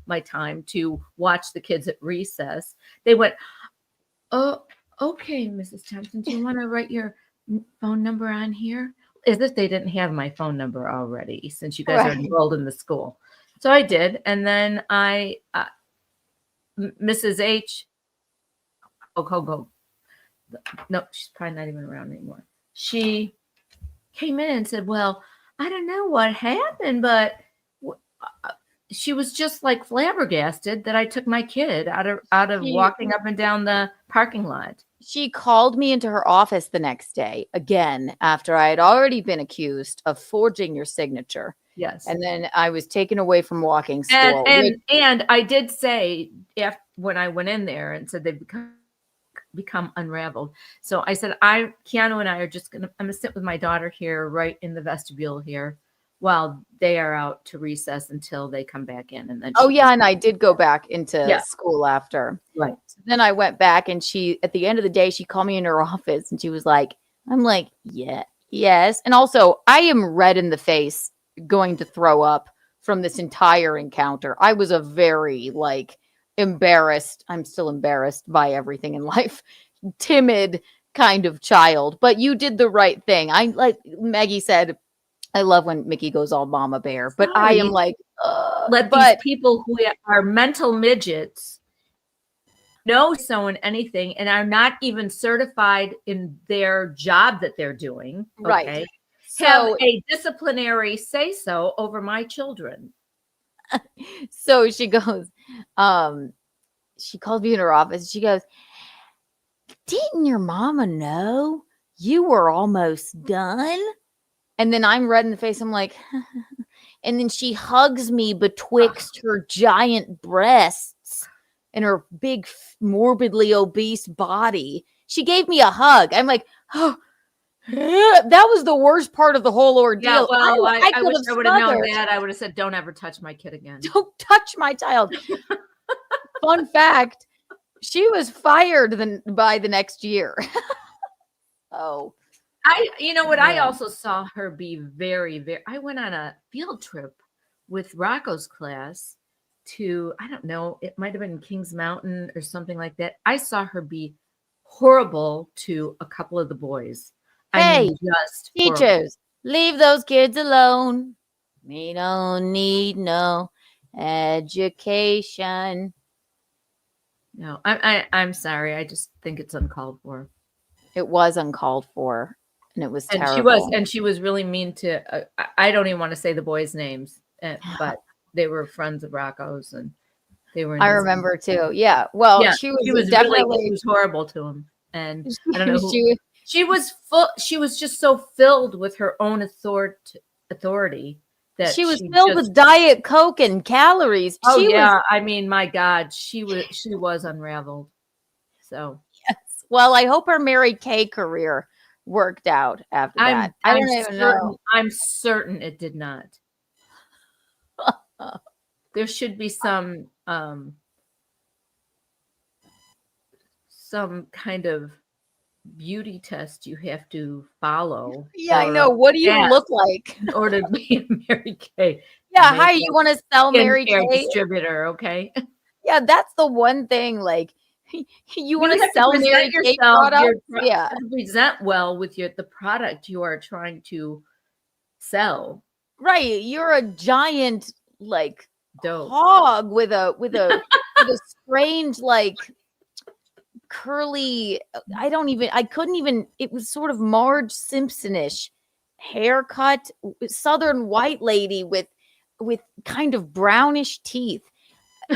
my time to watch the kids at recess, they went, oh, okay, Mrs. Thompson, do you want to write your phone number on here? As if they didn't have my phone number already, since you guys are enrolled in the school. So I did. And then Mrs. H, no, she's probably not even around anymore. She came in and said, well, I don't know what happened, but she was just like flabbergasted that I took my kid out of She- walking up and down the parking lot. She called me into her office the next day again after I had already been accused of forging your signature. Yes. And then I was taken away from walking school. And I did say when I went in there and said they've become unraveled. So I said, Keanu and I are I'm gonna sit with my daughter here right in the vestibule here while they are out to recess until they come back in. And then and I did go back into school after. Right. So then I went back, and she, at the end of the day, she called me in her office and she was like, I'm like, yeah, yes. And also I am red in the face, going to throw up from this entire encounter. I was a very embarrassed. I'm still embarrassed by everything in life. Timid kind of child, but you did the right thing. I, like Maggie said, I love when Mickey goes all mama bear, but I am like, these people who are mental midgets know so in anything and are not even certified in their job that they're doing. Right. Okay. So, have a disciplinary say so over my children. So she goes, she called me in her office. She goes, didn't your mama know you were almost done? And then I'm red in the face. I'm like, and then she hugs me betwixt her giant breasts and her big, morbidly obese body. She gave me a hug. I'm like, oh, that was the worst part of the whole ordeal. Yeah, well, I wish I would have known smothered. that. I would have said, don't ever touch my kid again. Don't touch my child. Fun fact, she was fired by the next year. Oh. I also saw her be very, very, I went on a field trip with Rocco's class to, I don't know, it might have been Kings Mountain or something like that. I saw her be horrible to a couple of the boys. Hey, just teachers, horrible. leave those kids alone. We don't need no education. No, I'm sorry. I just think it's uncalled for. It was uncalled for, and it was terrible. She was really mean to. I don't even want to say the boys' names, but they were friends of Rocco's, and they were. I remember too. Yeah. Well, yeah, she was definitely she was horrible to him, and I don't know. She was full. She was just so filled with her own authority. That she was filled with Diet Coke and calories. Oh yeah, I mean, my God, she was unraveled. So yes. Well, I hope her Mary Kay career worked out after that. I don't even know. I'm certain it did not. There should be some kind of beauty test you have to follow. Yeah, I know. What do you look like in order to be a Mary Kay? Yeah, hi, you want to sell Mary Kay distributor? Okay. Yeah, that's the one thing. Like, you want to sell Mary Kay products? Yeah, present well with the product you are trying to sell. Right, you're a giant dope hog with a with a strange curly, I couldn't even, it was sort of Marge Simpson-ish haircut, southern white lady with kind of brownish teeth.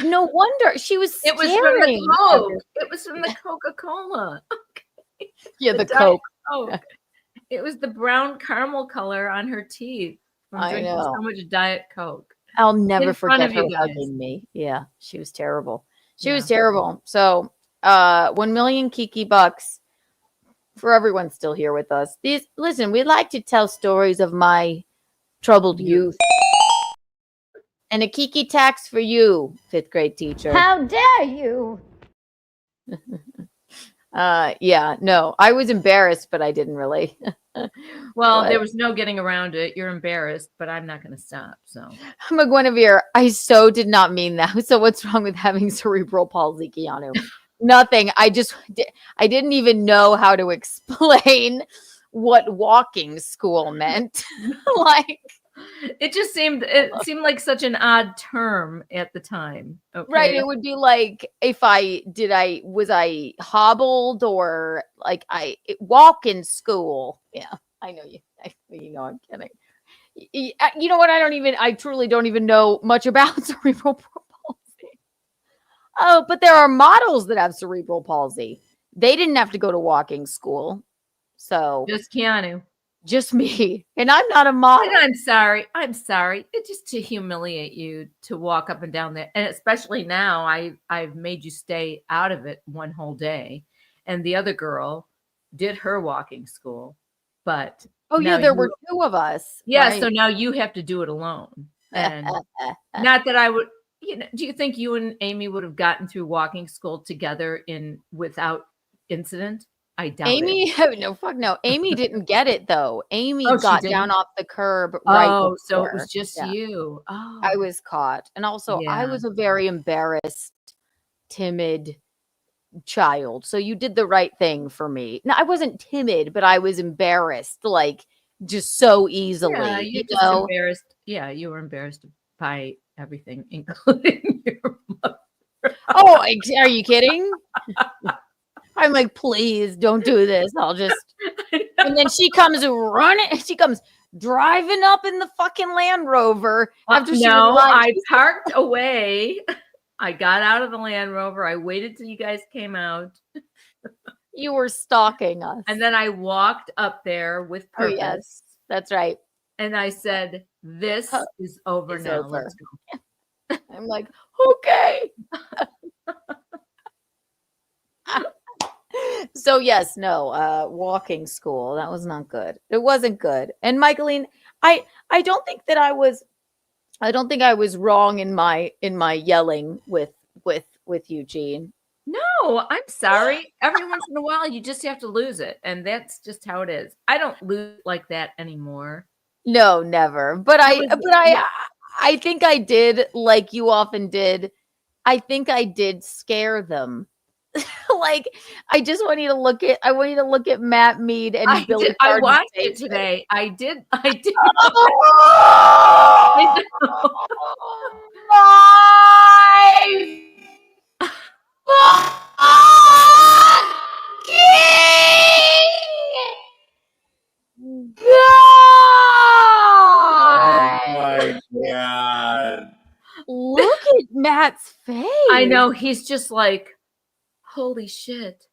No wonder she was It was from the Coke. It was from the Coca-Cola. Okay. Yeah, the Coke. Oh, it was the brown caramel color on her teeth from drinking so much Diet Coke. I'll never forget her hugging me. Yeah, she was terrible. She was terrible. So 1 million Kiki bucks for everyone still here with us. Listen, we like to tell stories of my troubled youth. And a Kiki tax for you, 5th grade teacher. How dare you? Yeah, no, I was embarrassed, but I didn't really. Well, there was no getting around it. You're embarrassed, but I'm not going to stop. So, McGuinevere, I so did not mean that. So what's wrong with having cerebral palsy, Keanu? Nothing. I didn't even know how to explain what walking school meant. it seemed like such an odd term at the time. Okay? Right. It would be like if was I hobbled or walk in school. Yeah, I know you. You know I'm kidding. You know what? I truly don't even know much about cerebral palsy. Oh, but there are models that have cerebral palsy. They didn't have to go to walking school. So Just Keanu. just me. And I'm not a model. And I'm sorry. It's just to humiliate you to walk up and down there. And especially now, I've made you stay out of it one whole day. And the other girl did her walking school. But Oh, yeah, there were two of us. yeah, right? so now you have to do it alone. And not that I would, do you think you and Amy would have gotten through walking school together without incident? I doubt Amy, it. no, fuck no. Amy didn't get it though. Amy Oh, she got didn't? down off the curb right Oh, so it before. was just Yeah. you. Oh, I was caught. And also, I Yeah. was a very embarrassed, timid child. So you did the right thing for me. No, I wasn't timid, but I was embarrassed, like just so easily. yeah, you you're just know? embarrassed. Yeah, you were embarrassed by everything, including your mother. Oh, are you kidding? I'm like, please don't do this. I'll just. And then she comes running. She comes driving up in the fucking Land Rover after she No, was like, I parked away. I got out of the Land Rover. I waited till you guys came out. you were stalking us. And then I walked up there with Oh, purpose. yes, that's right. And I said, this is over It's now. over. Let's go. I'm like, okay. So yes, no, walking school. That was not good. It wasn't good. And Michaeline, I don't think that I was wrong in my yelling with Eugene. No, I'm sorry. Every once in a while, you just have to lose it. And that's just how it is. I don't lose like that anymore. No, never. But I think I did, like you often did. I think I did scare them. Like I want you to look at Matt Mead and Billy. I Cardin's watched it face. today. I did. I did. My God. Look at Matt's face. I know. He's just like, holy shit.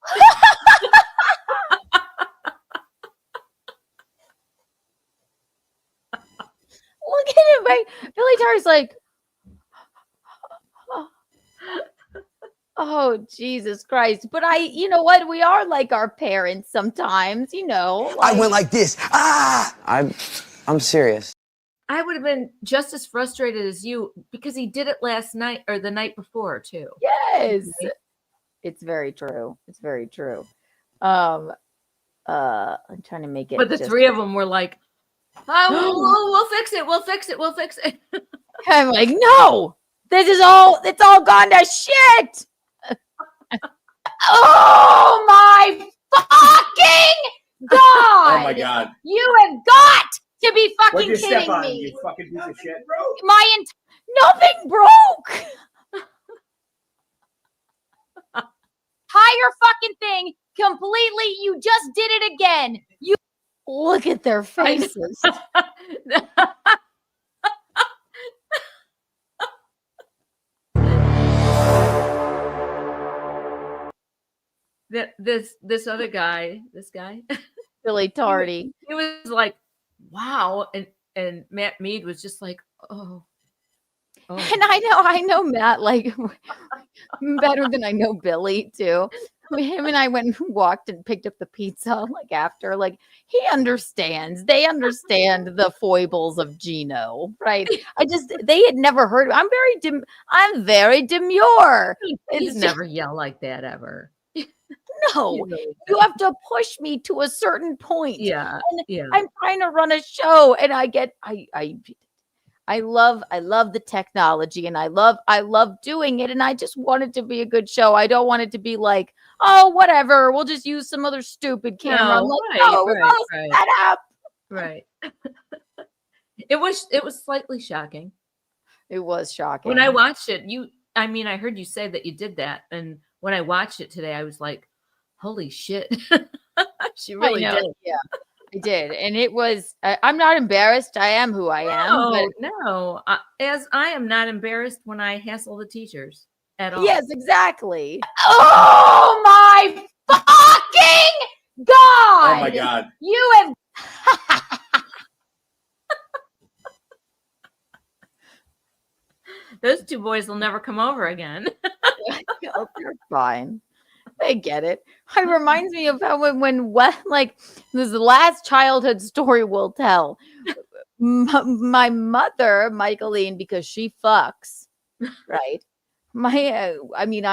Look at him. Right? Billy Tar's like, oh, Jesus Christ. But you know what? We are like our parents sometimes, you know. I went like this. I'm serious. I would have been just as frustrated as you because he did it last night or the night before too. Yes. It's very true. It's very true. I'm trying to make it. But the three of them were like, oh, we'll fix it. We'll fix it. We'll fix it. I'm like, no, it's all gone to shit. Oh my fucking God. Oh my God. You have got to be What'd fucking you step kidding on, me. you fucking piece of shit? Nothing broke. Higher fucking thing completely. You just did it again. You look at their faces. This other guy, Billy Tardy. He was like, wow. And Matt Mead was just like, oh. And I know Matt like better than I know Billy too. Him and I went and walked and picked up the pizza like after, like he understands. They understand the foibles of Gino, right? They had never heard. I'm very demure. He's never yelled like that ever. No, you have to push me to a certain point. Yeah, and yeah. I'm trying to run a show, and I love the technology, and I love doing it, and I just want it to be a good show. I don't want it to be like, oh, whatever, we'll just use some other stupid camera. I'm like, no, we're all set up. Right. It was slightly shocking. It was shocking. When I watched it, I heard you say that you did that, and when I watched it today, I was like, holy shit. She really did. Yeah. I did, and it was. I'm not embarrassed. I am who I am. But No. As I am not embarrassed when I hassle the teachers at all. yes, exactly. Oh my fucking god! Oh my god! You have. Those two boys will never come over again. Oh, they're fine. They get it. It reminds me of how when like this is the last childhood story we'll tell. My mother, Michaeline, because she fucks, right? I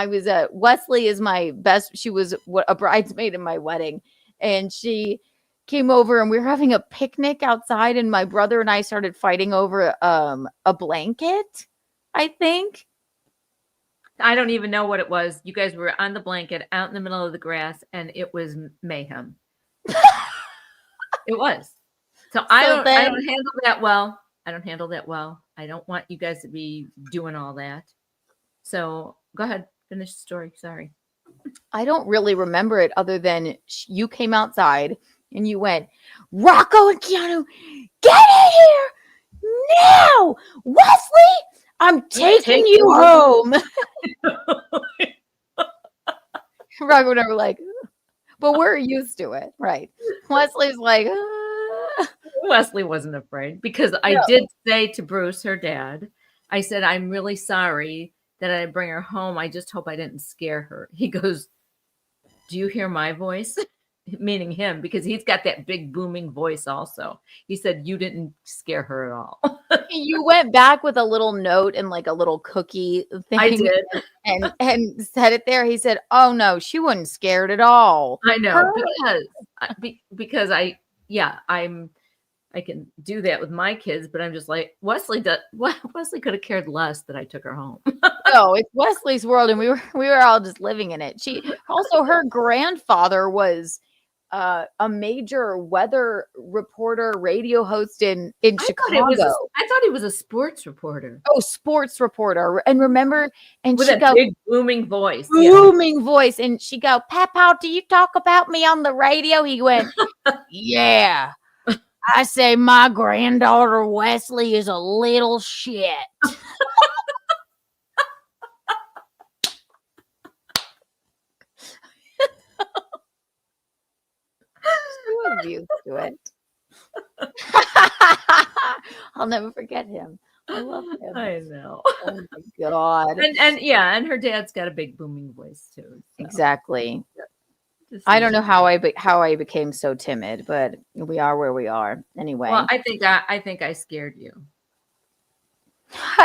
was Wesley is my best. She was a bridesmaid in my wedding, and she came over and we were having a picnic outside, and my brother and I started fighting over a blanket. I think. I don't even know what it was. You guys were on the blanket out in the middle of the grass, and it was mayhem. It was. So I don't handle that well. I don't handle that well. I don't want you guys to be doing all that. So go ahead, finish the story. Sorry. I don't really remember it other than you came outside and you went, Rocco and Keanu, get in here now, Wesley. I'm taking you home. Rocco and I were like, but we're used to it, right? Wesley's like, Wesley wasn't afraid because I did say to Bruce, her dad, I said, I'm really sorry that I bring her home. I just hope I didn't scare her. He goes, do you hear my voice? Meaning him, because he's got that big booming voice also. He said, you didn't scare her at all. You went back with a little note and like a little cookie thing. I did. And said it there. He said, oh no, she wasn't scared at all. I know, because I can do that with my kids, but I'm just like, Wesley could have cared less that I took her home. No, it's Wesley's world, and we were all just living in it. She also, her grandfather was a major weather reporter, radio host in Chicago. I thought he was a sports reporter. Oh, sports reporter. And remember, and with she a big booming voice. Voice. And she go, Papa, do you talk about me on the radio? He went, yeah. I say my granddaughter Wesley is a little shit. She was used to it. I'll never forget him. I love him. I know. Oh my god. And her dad's got a big booming voice too. So. Exactly. I don't know how I became so timid, but we are where we are. Anyway. Well, I think I scared you.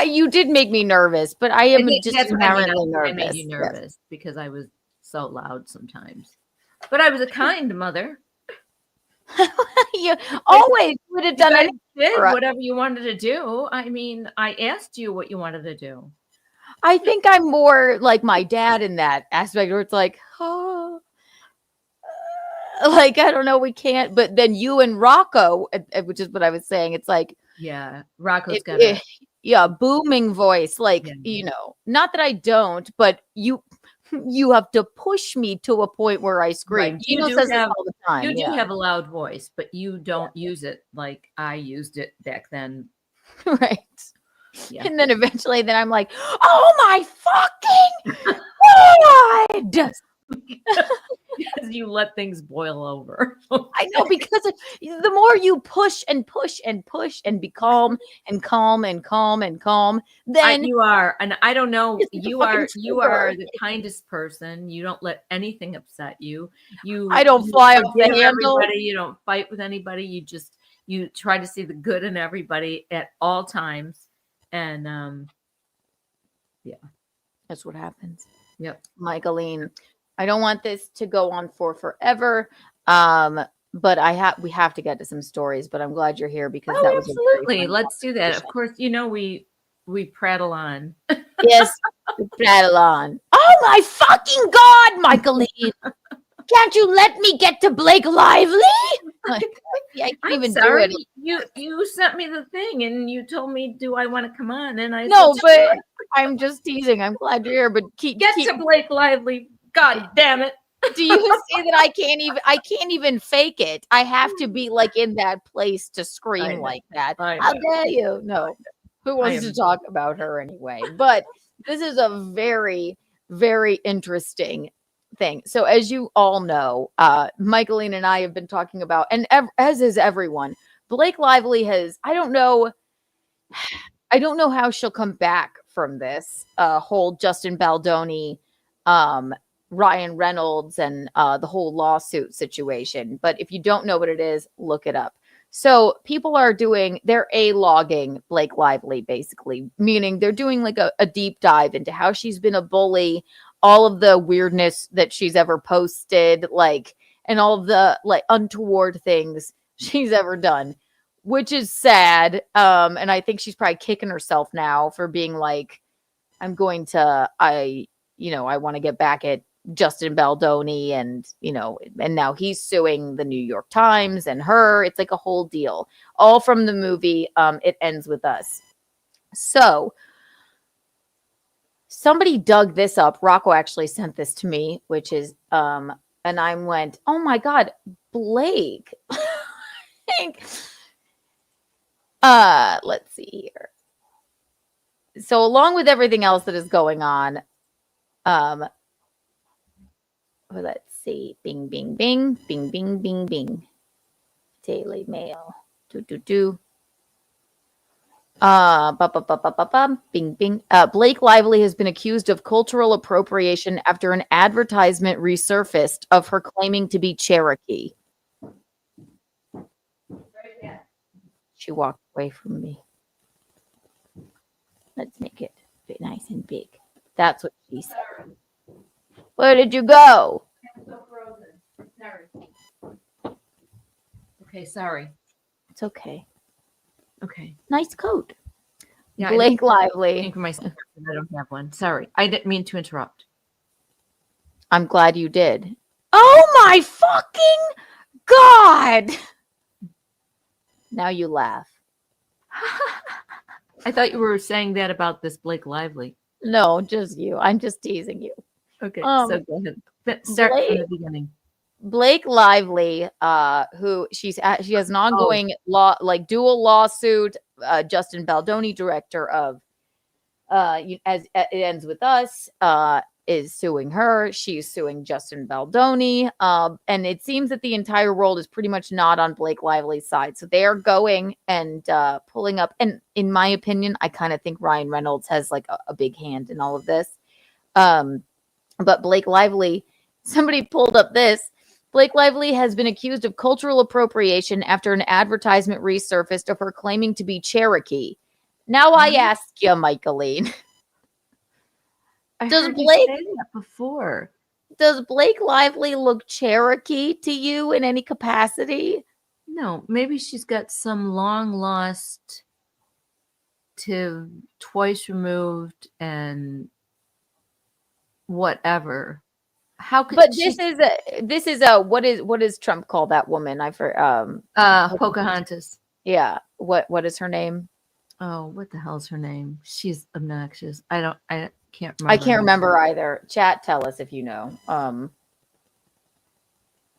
You did make me nervous, but I am just inherently nervous. I made you nervous because I was so loud sometimes. But I was a kind mother. You always would have done anything. Whatever you wanted to do. I mean, I asked you what you wanted to do. I think I'm more like my dad in that aspect where it's like, oh, like, I don't know, we can't. But then you and Rocco, which is what I was saying, it's like, yeah, Rocco's got a booming voice. Like, not that I don't, but you have to push me to a point where I scream. Right. You says this all the time. You do have a loud voice, but you don't use it like I used it back then. Right. Yeah. And then eventually I'm like, oh my fucking God. Because you let things boil over. I know, because the more you push and push and push and be calm and calm and calm and calm, then you are. And I don't know, you are the kindest person. You don't let anything upset you. I don't fly off the handle. You don't fight with anybody. You try to see the good in everybody at all times. And yeah, that's what happens. Yep. Michaeline, I don't want this to go on for forever. But we have to get to some stories, but I'm glad you're here because that was absolutely. Let's do that. Of course, we prattle on. Yes, we prattle on. Oh my fucking God, Michaeline. Can't you let me get to Blake Lively? Like, I can't even do it. You sent me the thing and you told me, do I want to come on? And I no, said, but sure. I'm just teasing. I'm glad you're here, but Get to Blake Lively. God damn it. Do you see that I can't even fake it? I have to be like in that place to scream like that. How dare you? No. Who wants to talk about her anyway? But this is a very, very interesting thing. So as you all know, Michaeline and I have been talking about, and as is everyone, Blake Lively has, I don't know how she'll come back from this whole Justin Baldoni, Ryan Reynolds, and the whole lawsuit situation. But if you don't know what it is, look it up. So people they're A-logging Blake Lively, basically, meaning they're doing like a deep dive into how she's been a bully, all of the weirdness that she's ever posted, like, and all of the like untoward things she's ever done, which is sad. And I think she's probably kicking herself now for being like, I want to get back at Justin Baldoni, and and now he's suing the New York Times and her. It's like a whole deal, all from the movie It Ends With Us. So somebody dug this up. Rocco actually sent this to me, which is and I went, oh my God, Blake. Let's see here. So along with everything else that is going on, let's see. Bing, bing, bing, bing, bing, bing, bing. Daily Mail. Bing, bing. Blake Lively has been accused of cultural appropriation after an advertisement resurfaced of her claiming to be Cherokee. She walked away from me. Let's make it nice and big. That's what she said. Where did you go? I'm so frozen. Sorry. Okay, sorry. It's okay. Okay. Nice coat. Yeah, Blake Lively. For myself, I don't have one. Sorry. I didn't mean to interrupt. I'm glad you did. Oh my fucking God. Now you laugh. I thought you were saying that about this Blake Lively. No, just you. I'm just teasing you. Okay, so go ahead. Start from the beginning. Blake Lively, who she has an ongoing dual lawsuit. Justin Baldoni, director of As It Ends With Us, is suing her. She's suing Justin Baldoni, and it seems that the entire world is pretty much not on Blake Lively's side. So they are going and pulling up. And in my opinion, I kind of think Ryan Reynolds has like a big hand in all of this. But Blake Lively, somebody pulled up this. Blake Lively has been accused of cultural appropriation after an advertisement resurfaced of her claiming to be Cherokee. Now I ask you, Michaeline. Does Blake say that before? Does Blake Lively look Cherokee to you in any capacity? No, maybe she's got some long lost to twice removed and whatever. How could this is a what does Trump call that woman? Pocahontas. Yeah. What is her name? Oh, what the hell's her name? She's obnoxious. I can't remember. I can't remember either. Chat, tell us if you know.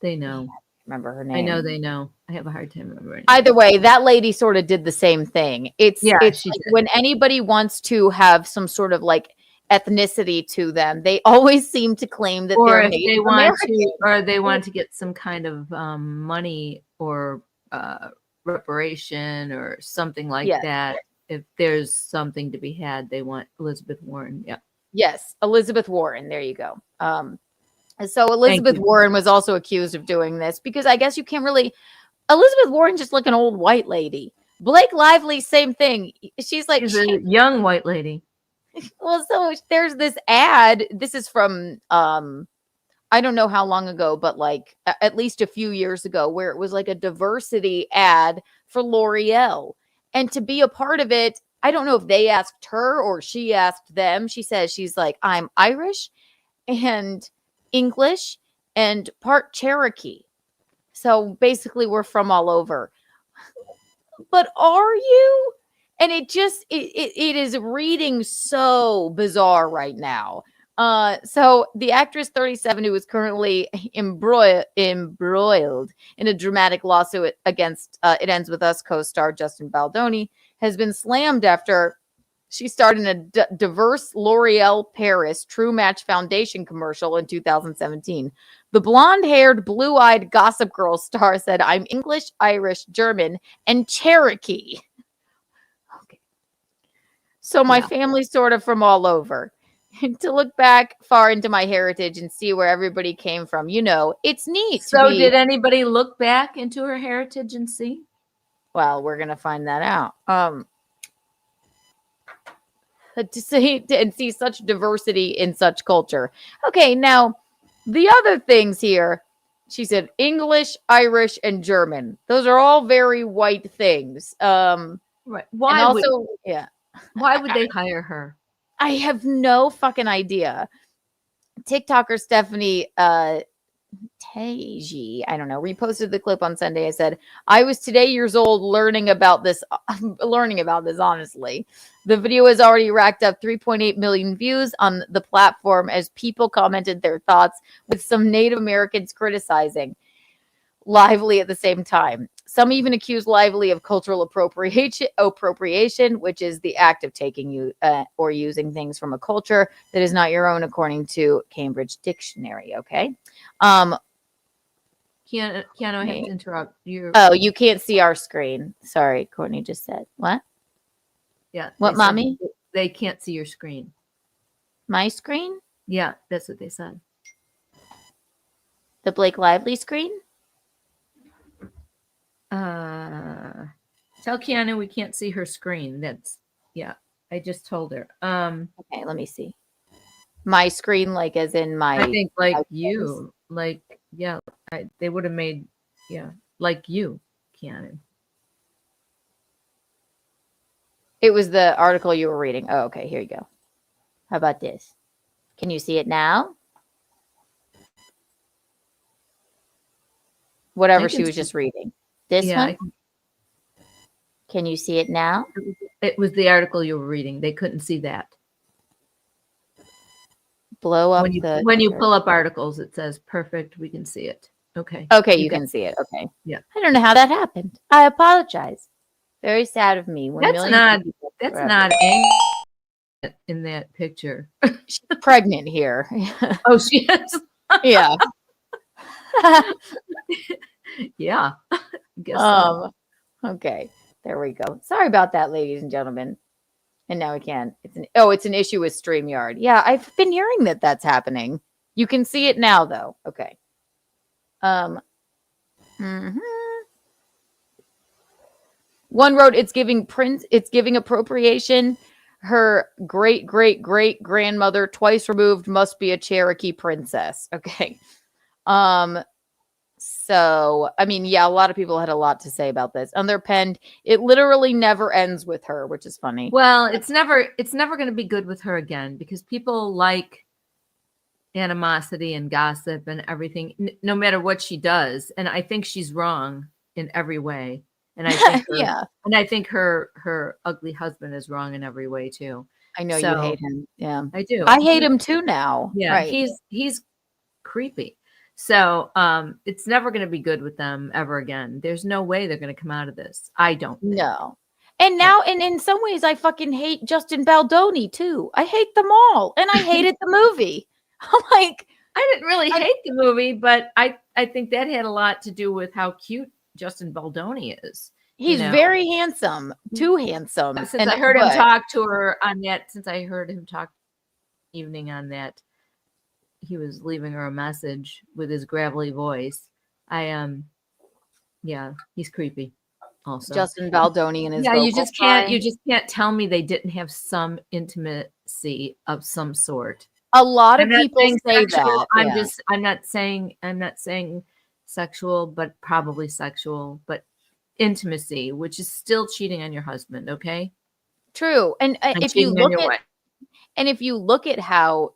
They know. Remember her name. I know they know. I have a hard time remembering. Either way, that lady sort of did the same thing. It's like when anybody wants to have some sort of like ethnicity to them, they always seem to claim that they're Native American. They want to get some kind of money or reparation or something like that. If there's something to be had, they want Elizabeth Warren. Yeah. Yes, Elizabeth Warren. There you go. So Elizabeth Warren was also accused of doing this because I guess you can't really. Elizabeth Warren just like an old white lady. Blake Lively, same thing. She's like a young white lady. Well, so there's this ad. This is from I don't know how long ago, but like at least a few years ago, where it was like a diversity ad for L'Oreal. And to be a part of it, I don't know if they asked her or she asked them. She says she's like, I'm Irish and English and part Cherokee. So basically we're from all over. But are you? And it is reading so bizarre right now So the actress 37, who is currently embroiled in a dramatic lawsuit against It Ends With Us co-star Justin Baldoni, has been slammed after she starred in a diverse L'Oreal Paris True Match Foundation commercial in 2017. The blonde-haired, blue-eyed Gossip Girl star said, "I'm English, Irish, German, and Cherokee." Okay. So my family's sort of from all over. To look back far into my heritage and see where everybody came from, it's neat. So did anybody look back into her heritage and see? Well, we're gonna find that out. To see such diversity in such culture. Okay, now the other things here, she said English, Irish, and German. Those are all very white things. Right. Why would they hire her? I have no fucking idea. TikToker Stephanie Teji, I don't know, reposted the clip on Sunday. I said, "I was today years old learning about this, honestly." The video has already racked up 3.8 million views on the platform as people commented their thoughts, with some Native Americans criticizing Lively at the same time. Some even accuse Lively of cultural appropriation, which is the act of taking or using things from a culture that is not your own, according to Cambridge Dictionary. Okay. Keanu, I have to interrupt you. Oh, you can't see our screen. Sorry, Courtney just said. What? Yeah. What, mommy? They can't see your screen. My screen? Yeah, that's what they said. The Blake Lively screen? Tell Keanu we can't see her screen. I just told her. Okay, let me see. My screen, like as in my. I think like you, they would have made, like you, Keanu. It was the article you were reading. Oh, okay, here you go. How about this? Can you see it now? Whatever she was just reading. This one? Can you see it now? It was the article you were reading. They couldn't see that. Blow up when you pull up articles, it says perfect. We can see it. Okay. Okay, you can see it. Okay. Yeah. I don't know how that happened. I apologize. Very sad of me. That's not angry in that picture. She's pregnant here. Oh, she is. Yeah. Yeah. Guess so. Okay. There we go. Sorry about that, ladies and gentlemen. And now we can. It's an issue with StreamYard. Yeah, I've been hearing that that's happening. You can see it now, though. Okay. One wrote, it's giving appropriation. Her great grandmother, twice removed, must be a Cherokee princess. Okay. So, I mean, yeah, a lot of people had a lot to say about this. On their pen, it literally never ends with her, which is funny. Well, it's never going to be good with her again, because people like animosity and gossip and everything, no matter what she does. And I think she's wrong in every way. And I think and I think her ugly husband is wrong in every way too. I know you hate him. Yeah, I do. I hate him too now. Yeah, right. He's creepy. So it's never going to be good with them ever again. There's no way they're going to come out of this. I don't think. No. And now, and in some ways, I fucking hate Justin Baldoni too. I hate them all, and I hated the movie. I'm like, I didn't really hate the movie, but I think that had a lot to do with how cute Justin Baldoni is. He's very handsome, too handsome. Since I heard him talk to her on that, evening on that, he was leaving her a message with his gravelly voice. He's creepy. Also, Justin Baldoni and his you just can't tell me they didn't have some intimacy of some sort. A lot of people say that. I'm not saying sexual, but probably sexual, but intimacy, which is still cheating on your husband. Okay. True. And if you look at how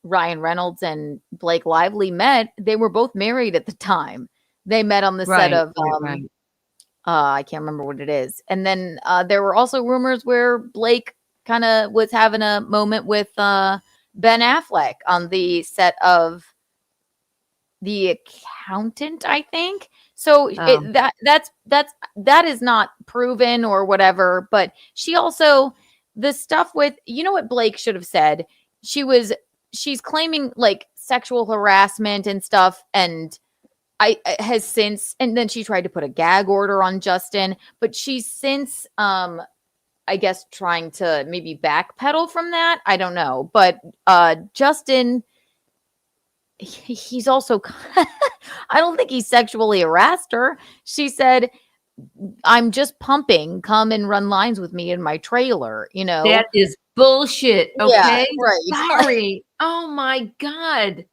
Ryan Reynolds and Blake Lively met, they were both married at the time. They met on the set of, I can't remember what it is. And then there were also rumors where Blake kind of was having a moment with Ben Affleck on the set of The Accountant, I think. So that is not proven or whatever. But she also, the stuff with, you know what Blake should have said? She's claiming like sexual harassment and stuff, and has since, and then she tried to put a gag order on Justin, but she's since I guess trying to maybe backpedal from that. I don't know. But Justin, he's also I don't think he sexually harassed her. She said, I'm just pumping, come and run lines with me in my trailer, you know. That is bullshit. Okay. Yeah, right. Sorry. Oh my God.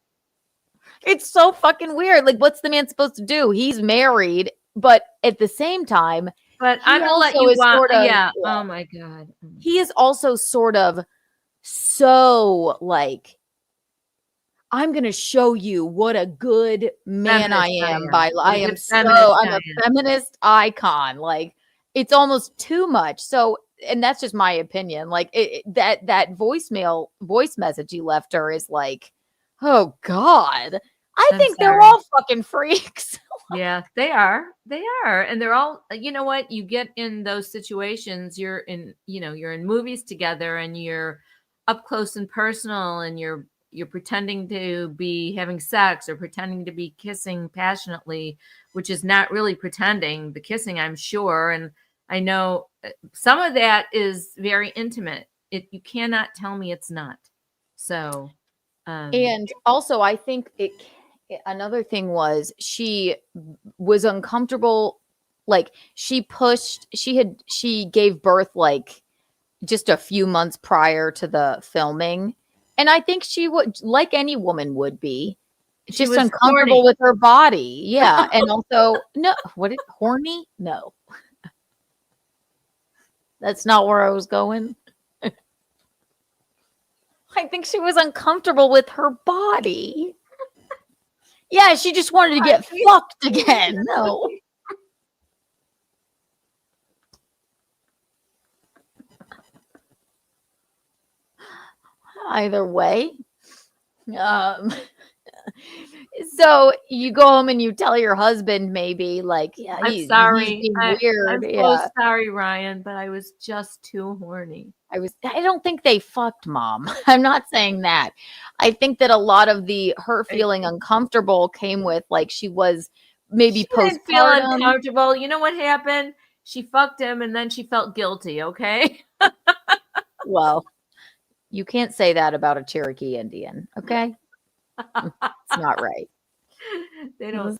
It's so fucking weird. Like, what's the man supposed to do? He's married, but at the same time, but I'm gonna let you watch. Yeah. Oh my God. He is also sort of so like, I'm gonna show you what a good man I am. I'm a feminist icon. Like, it's almost too much. So, and that's just my opinion. Like that voice message he left her is like, oh God. I think they're all fucking freaks. Yeah, they are. They are. And they're all, you know what? You get in those situations, you're in movies together and you're up close and personal and you're pretending to be having sex or pretending to be kissing passionately, which is not really pretending. The kissing, I'm sure. And I know some of that is very intimate. You cannot tell me it's not. So. And also, I think another thing was she was uncomfortable. Like she gave birth like just a few months prior to the filming. And I think she would, like any woman would be, just uncomfortable horny with her body. Yeah. And also, horny? No. That's not where I was going. I think she was uncomfortable with her body. Yeah, she just wanted to get fucked again. No. Either way. So you go home and you tell your husband maybe like, yeah, I'm sorry. He's being weird. I'm so sorry, Ryan, but I was just too horny. I don't think they fucked, Mom. I'm not saying that. I think that a lot of her feeling uncomfortable came with like she was maybe postpartum. Feel uncomfortable. You know what happened? She fucked him and then she felt guilty, okay? Well, you can't say that about a Cherokee Indian, okay? It's not right. They don't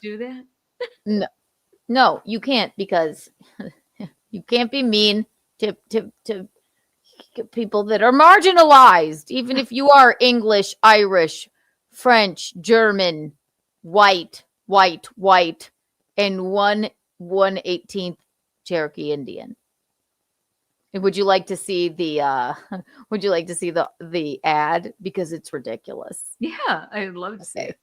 do that? No, you can't, because you can't be mean to people that are marginalized, even if you are English, Irish, French, German, white, and 1/18 Cherokee Indian. Would you like to see the ad? Because it's ridiculous. Yeah, I would love to see it.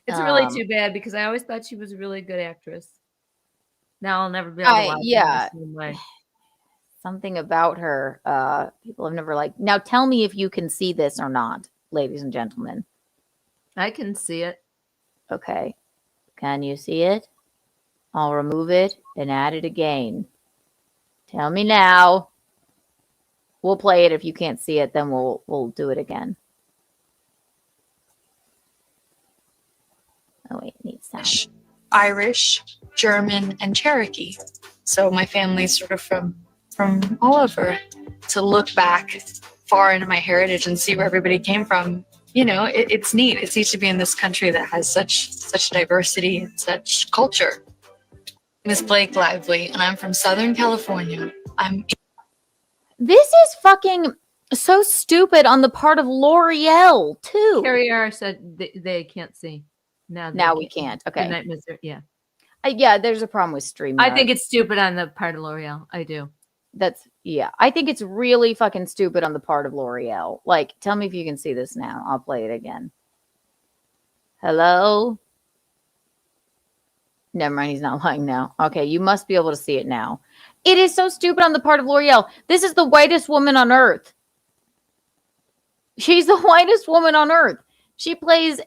It's really too bad because I always thought she was a really good actress. Now I'll never be able to watch her the same way. Something about her, people have never liked. Now tell me if you can see this or not, ladies and gentlemen. I can see it. Okay. Can you see it? I'll remove it and add it again. Tell me now. We'll play it. If you can't see it, then we'll do it again. Oh wait, it needs sound. Irish, German, and Cherokee. So my family's sort of from all over. To look back far into my heritage and see where everybody came from, it's neat. It's neat to be in this country that has such diversity and such culture. Miss Blake Lively, and I'm from Southern California. This is fucking so stupid on the part of L'Oreal too. Carrie R said they can't see. Now we can't. Okay. Good night, Mr. Yeah. Yeah, there's a problem with StreamYard. I think it's stupid on the part of L'Oreal. I do. I think it's really fucking stupid on the part of L'Oreal. Like, tell me if you can see this now. I'll play it again. Hello? Never mind, he's not lying now. Okay, you must be able to see it now. It is so stupid on the part of L'Oreal. This is the whitest woman on earth. She's the whitest woman on earth. She plays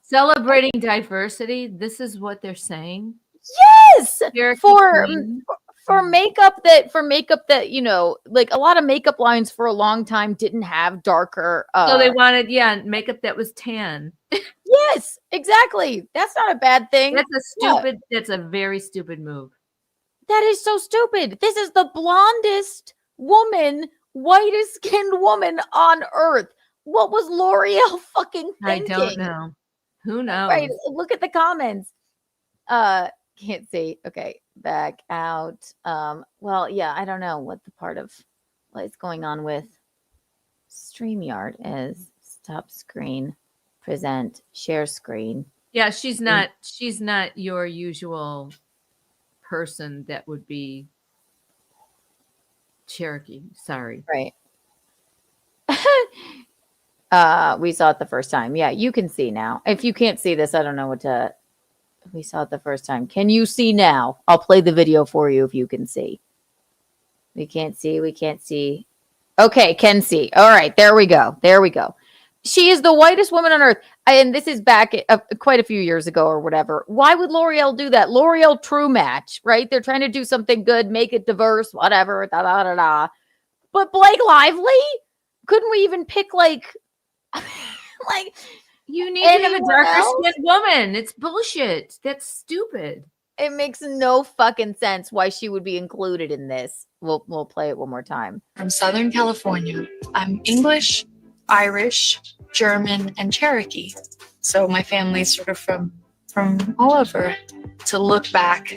celebrating diversity. This is what they're saying. Yes, for makeup that you know, like a lot of makeup lines for a long time didn't have darker. So they wanted makeup that was tan. Yes, exactly. That's not a bad thing. That's a stupid. That's a very stupid move. That is so stupid. This is the blondest woman, whitest skinned woman on earth. What was L'Oreal fucking thinking? I don't know. Who knows? Right. Look at the comments. Can't see. Okay. Back out. Well, yeah, I don't know what the part of what's going on with StreamYard is. Stop screen, present, share screen. Yeah, she's not your usual person that would be Cherokee. Sorry. Right. We saw it the first time. Yeah, you can see now. If you can't see this, I don't know what to. We saw it the first time. Can you see now? I'll play the video for you if you can see. We can't see. We can't see. Okay, can see. All right, there we go. There we go. She is the whitest woman on earth. And this is back quite a few years ago or whatever. Why would L'Oreal do that? L'Oreal True Match, right? They're trying to do something good, make it diverse, whatever, da da da da. But Blake Lively? Couldn't we even pick like you need to have a darker skinned woman. It's bullshit. That's stupid. It makes no fucking sense why she would be included in this. We'll play it one more time. From Southern California. I'm English, Irish, German, and Cherokee. So my family's sort of from all over. To look back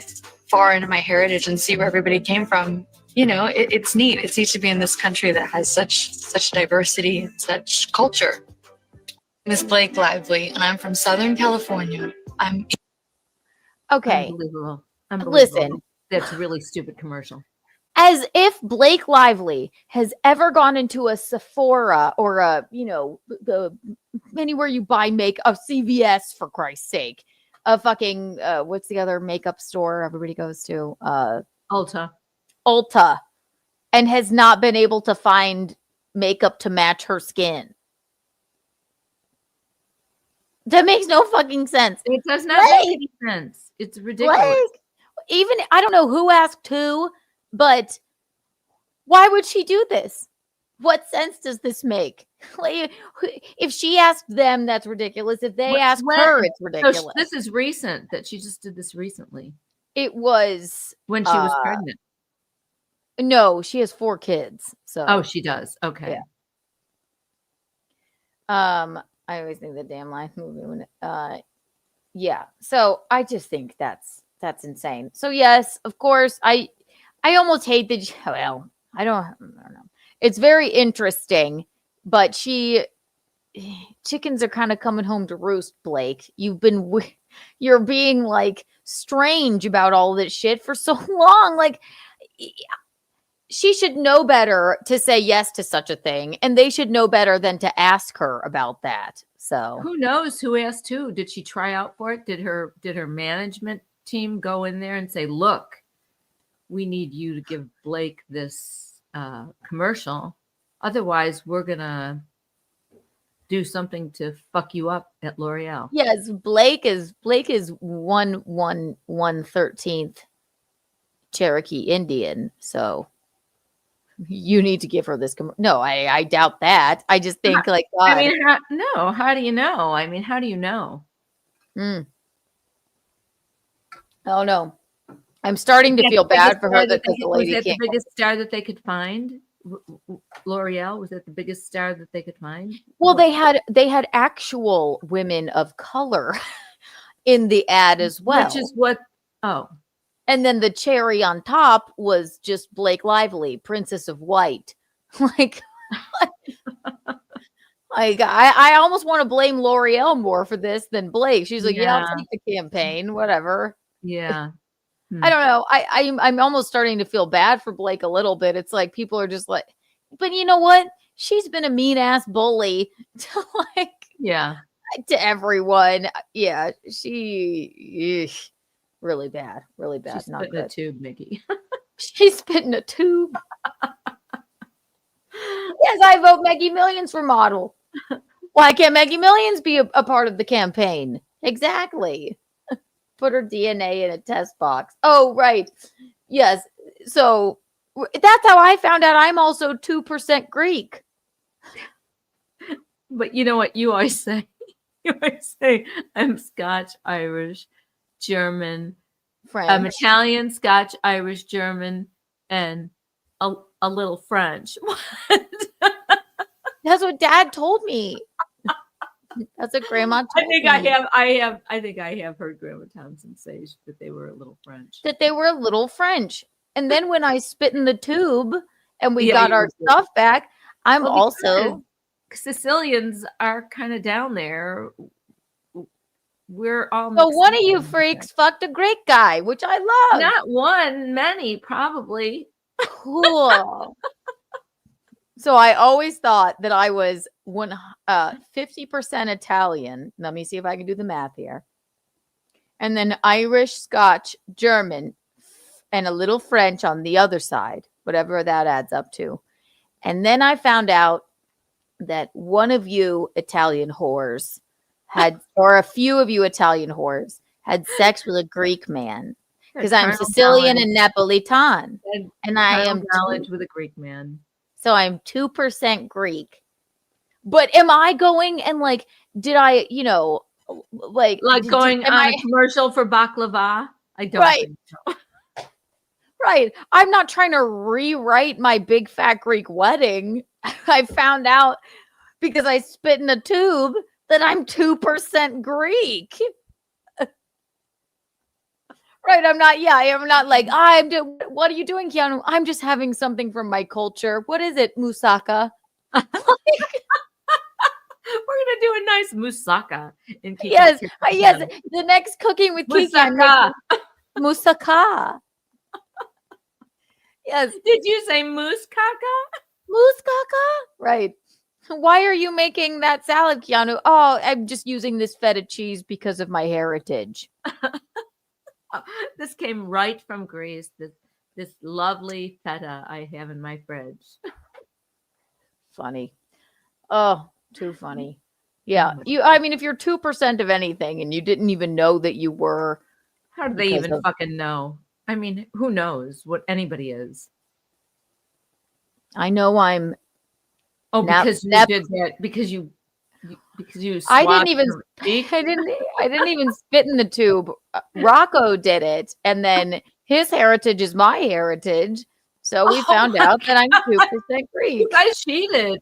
far into my heritage and see where everybody came from, you know, it's neat. It's neat to be in this country that has such diversity and such culture. Miss Blake Lively, and I'm from Southern California. I'm okay. Unbelievable. Listen, that's a really stupid commercial. As if Blake Lively has ever gone into a Sephora or a, you know, the anywhere you buy makeup, CVS for Christ's sake, a fucking what's the other makeup store everybody goes to? Ulta, and has not been able to find makeup to match her skin. That makes no fucking sense. It does not make any sense. It's ridiculous. Even I don't know who asked who, but why would she do this? What sense does this make? Like, if she asked them, that's ridiculous. If they asked her, it's ridiculous. So this is recent that she just did this recently. It was when she was pregnant. No, she has 4 kids. So oh, she does. Okay. Yeah. I always think the damn life movie. Yeah. So I just think that's insane. So yes, of course, I almost hate the. Well, I don't know. It's very interesting, but chickens are kind of coming home to roost, Blake. You're being like strange about all this shit for so long. Like, she should know better to say yes to such a thing, and they should know better than to ask her about that. So who knows who asked who? Did she try out for it? Did her management team go in there and say, "Look, we need you to give Blake this commercial. Otherwise, we're gonna do something to fuck you up at L'Oreal." Yes, Blake is 1/13th Cherokee Indian, so you need to give her this. No, I doubt that. I just think like, God. I mean, how do you know? I mean, how do you know? Oh no, I'm starting to feel bad for her that the lady was that can't. the biggest star that they could find? L'Oreal, was that the biggest star that they could find? Well, they had actual women of color in the ad as well, which is what. Oh. And then the cherry on top was just Blake Lively, Princess of White. Like I almost want to blame L'Oreal more for this than Blake. She's like, yeah, I'll take the campaign, whatever. Yeah. I don't know. I'm almost starting to feel bad for Blake a little bit. It's like people are just like, but you know what? She's been a mean ass bully to to everyone. Yeah, she. Really bad. She's not spitting good. a tube, Mickey. She's spitting a tube. Yes, I vote Maggie Millions for model. Why can't Maggie Millions be a part of the campaign? Exactly. Put her DNA in a test box. Oh, right. Yes. So that's how I found out I'm also 2% Greek. But you know what you always say? You always say, I'm Scotch, Irish, German, I'm French. Italian, Scotch, Irish, German, and a little French. What? That's what Dad told me. That's what Grandma told I think me. I think I have heard Grandma Thompson say that they were a little French. That they were a little French. And then when I spit in the tube and we Yeah, got you our were good. stuff back, I'm Well, also because Sicilians are kind of down there. We're all so mixed one of up you in freaks fucked a Greek guy, which I love. Not one, many probably. Cool. So I always thought that I was 50% Italian. Let me see if I can do the math here. And then Irish, Scotch, German, and a little French on the other side, whatever that adds up to. And then I found out that one of you Italian whores or a few of you Italian whores had sex with a Greek man. Because I'm Sicilian and Neapolitan. And I am knowledge with a Greek man. So I'm 2% Greek. But am I going and did I, going on a commercial for baklava? I don't think so. Right. I'm not trying to rewrite my big fat Greek wedding. I found out because I spit in a tube that I'm 2% Greek. Right. I'm not what are you doing, Keanu? I'm just having something from my culture. What is it, moussaka? We're gonna do a nice moussaka in Kiki. Yes. The next Cooking with Kiki. Moussaka. Moussaka. Yes. Did you say moussaka? Moussaka? Right. Why are you making that salad, Keanu? Oh, I'm just using this feta cheese because of my heritage. This came right from Greece. This lovely feta I have in my fridge. Funny. Oh, too funny. Yeah. If you're 2% of anything and you didn't even know that you were. How do they even fucking know? I mean, who knows what anybody is? I know I'm. Oh, because you did that. Because you. I didn't even spit in the tube. Rocco did it, and then his heritage is my heritage. So we found out that I'm 2% Greek. You guys cheated.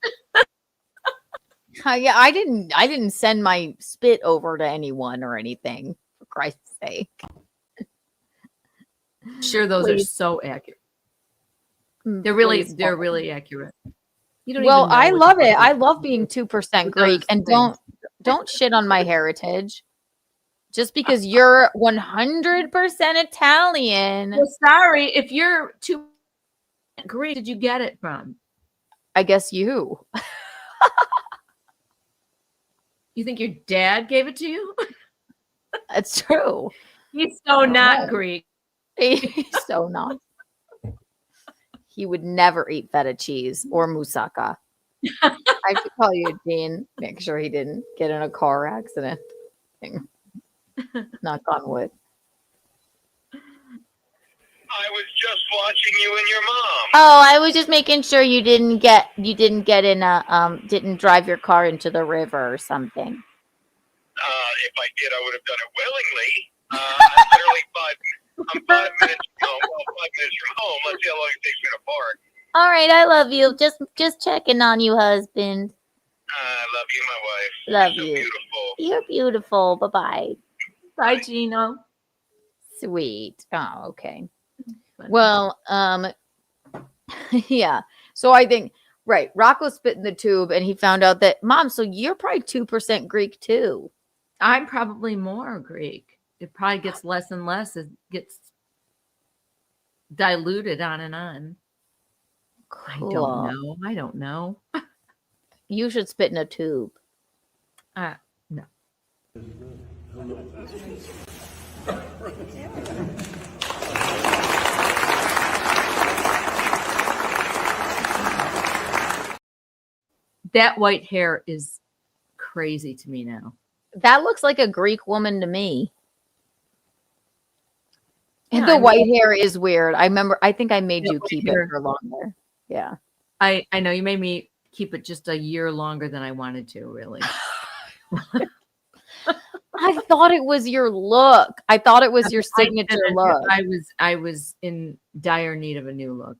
Yeah, I didn't send my spit over to anyone or anything. For Christ's sake. Sure, those are so accurate. They're really accurate. I love it. I love being 2% Greek, and don't shit on my heritage. Just because you're 100% Italian. Well, sorry, if you're 2% Greek, did you get it from? I guess you. You think your dad gave it to you? That's true. He's so not Greek. He's so not. He would never eat feta cheese or moussaka. I should call you, Gene. Make sure he didn't get in a car accident. Knock on wood. I was just watching you and your mom. Oh, I was just making sure you didn't get in a didn't drive your car into the river or something. If I did, I would have done it willingly. I'm literally 5 minutes from home. Well, 5 minutes from home. Let's see how long it takes me to park. All right, I love you. Just checking on you, husband. I love you, my wife. Love You're you. So beautiful. You're beautiful. Bye-bye. Bye, Gino. Sweet. Oh, okay. Well, yeah. So I think, right, Rocco spit in the tube and he found out that, Mom, so you're probably 2% Greek too. I'm probably more Greek. It probably gets less and less. It gets diluted on and on. Cool. I don't know. You should spit in a tube. No. That white hair is crazy to me now. That looks like a Greek woman to me. And Yeah, the I mean, white hair is weird. I think I made Yeah, you white keep hair. it for longer. Yeah. I know you made me keep it just a year longer than I wanted to, really. I thought it was your look. I thought it was your signature look. I was in dire need of a new look.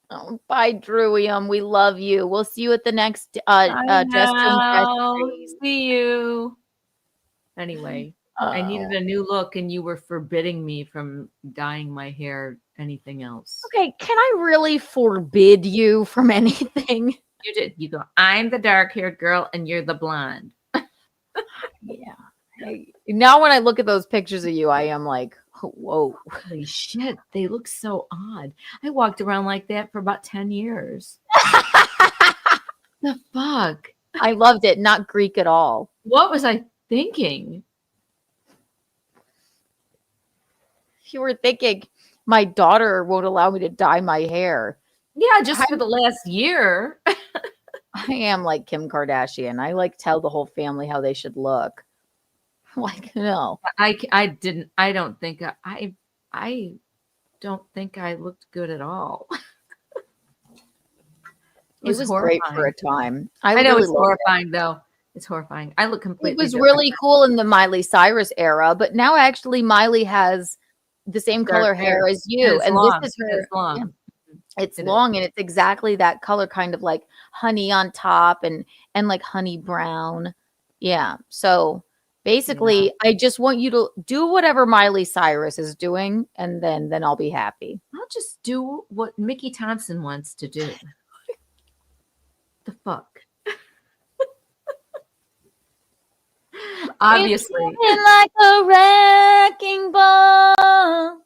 Oh, bye, Drewium. We love you. We'll see you at the next Just Press stream. See you. Anyway, I needed Oh. a new look, and you were forbidding me from dyeing my hair anything else. Okay, can I really forbid you from anything? You did. You go, I'm the dark-haired girl, and you're the blonde. Yeah. Now when I look at those pictures of you, I am like, whoa. Holy shit, they look so odd. I walked around like that for about 10 years. The fuck? I loved it. Not Greek at all. What was I thinking? You were thinking my daughter won't allow me to dye my hair. Yeah, just for the last year. I am like Kim Kardashian. I like tell the whole family how they should look. Like, no. I don't think I don't think I looked good at all. It was great for a time. I know really it's loved horrifying though. It's horrifying. I look completely It was different really now. cool in the Miley Cyrus era, but now actually Miley has the same Dark color hair hair. as you. It's And long. this is her. It's long. yeah. It's It is. long and it's exactly that color, kind of like honey on top and like honey brown. Yeah. So basically, I just want you to do whatever Miley Cyrus is doing, and then I'll be happy. I'll just do what Mickey Thompson wants to do. The fuck? Obviously. It's like a wrecking ball.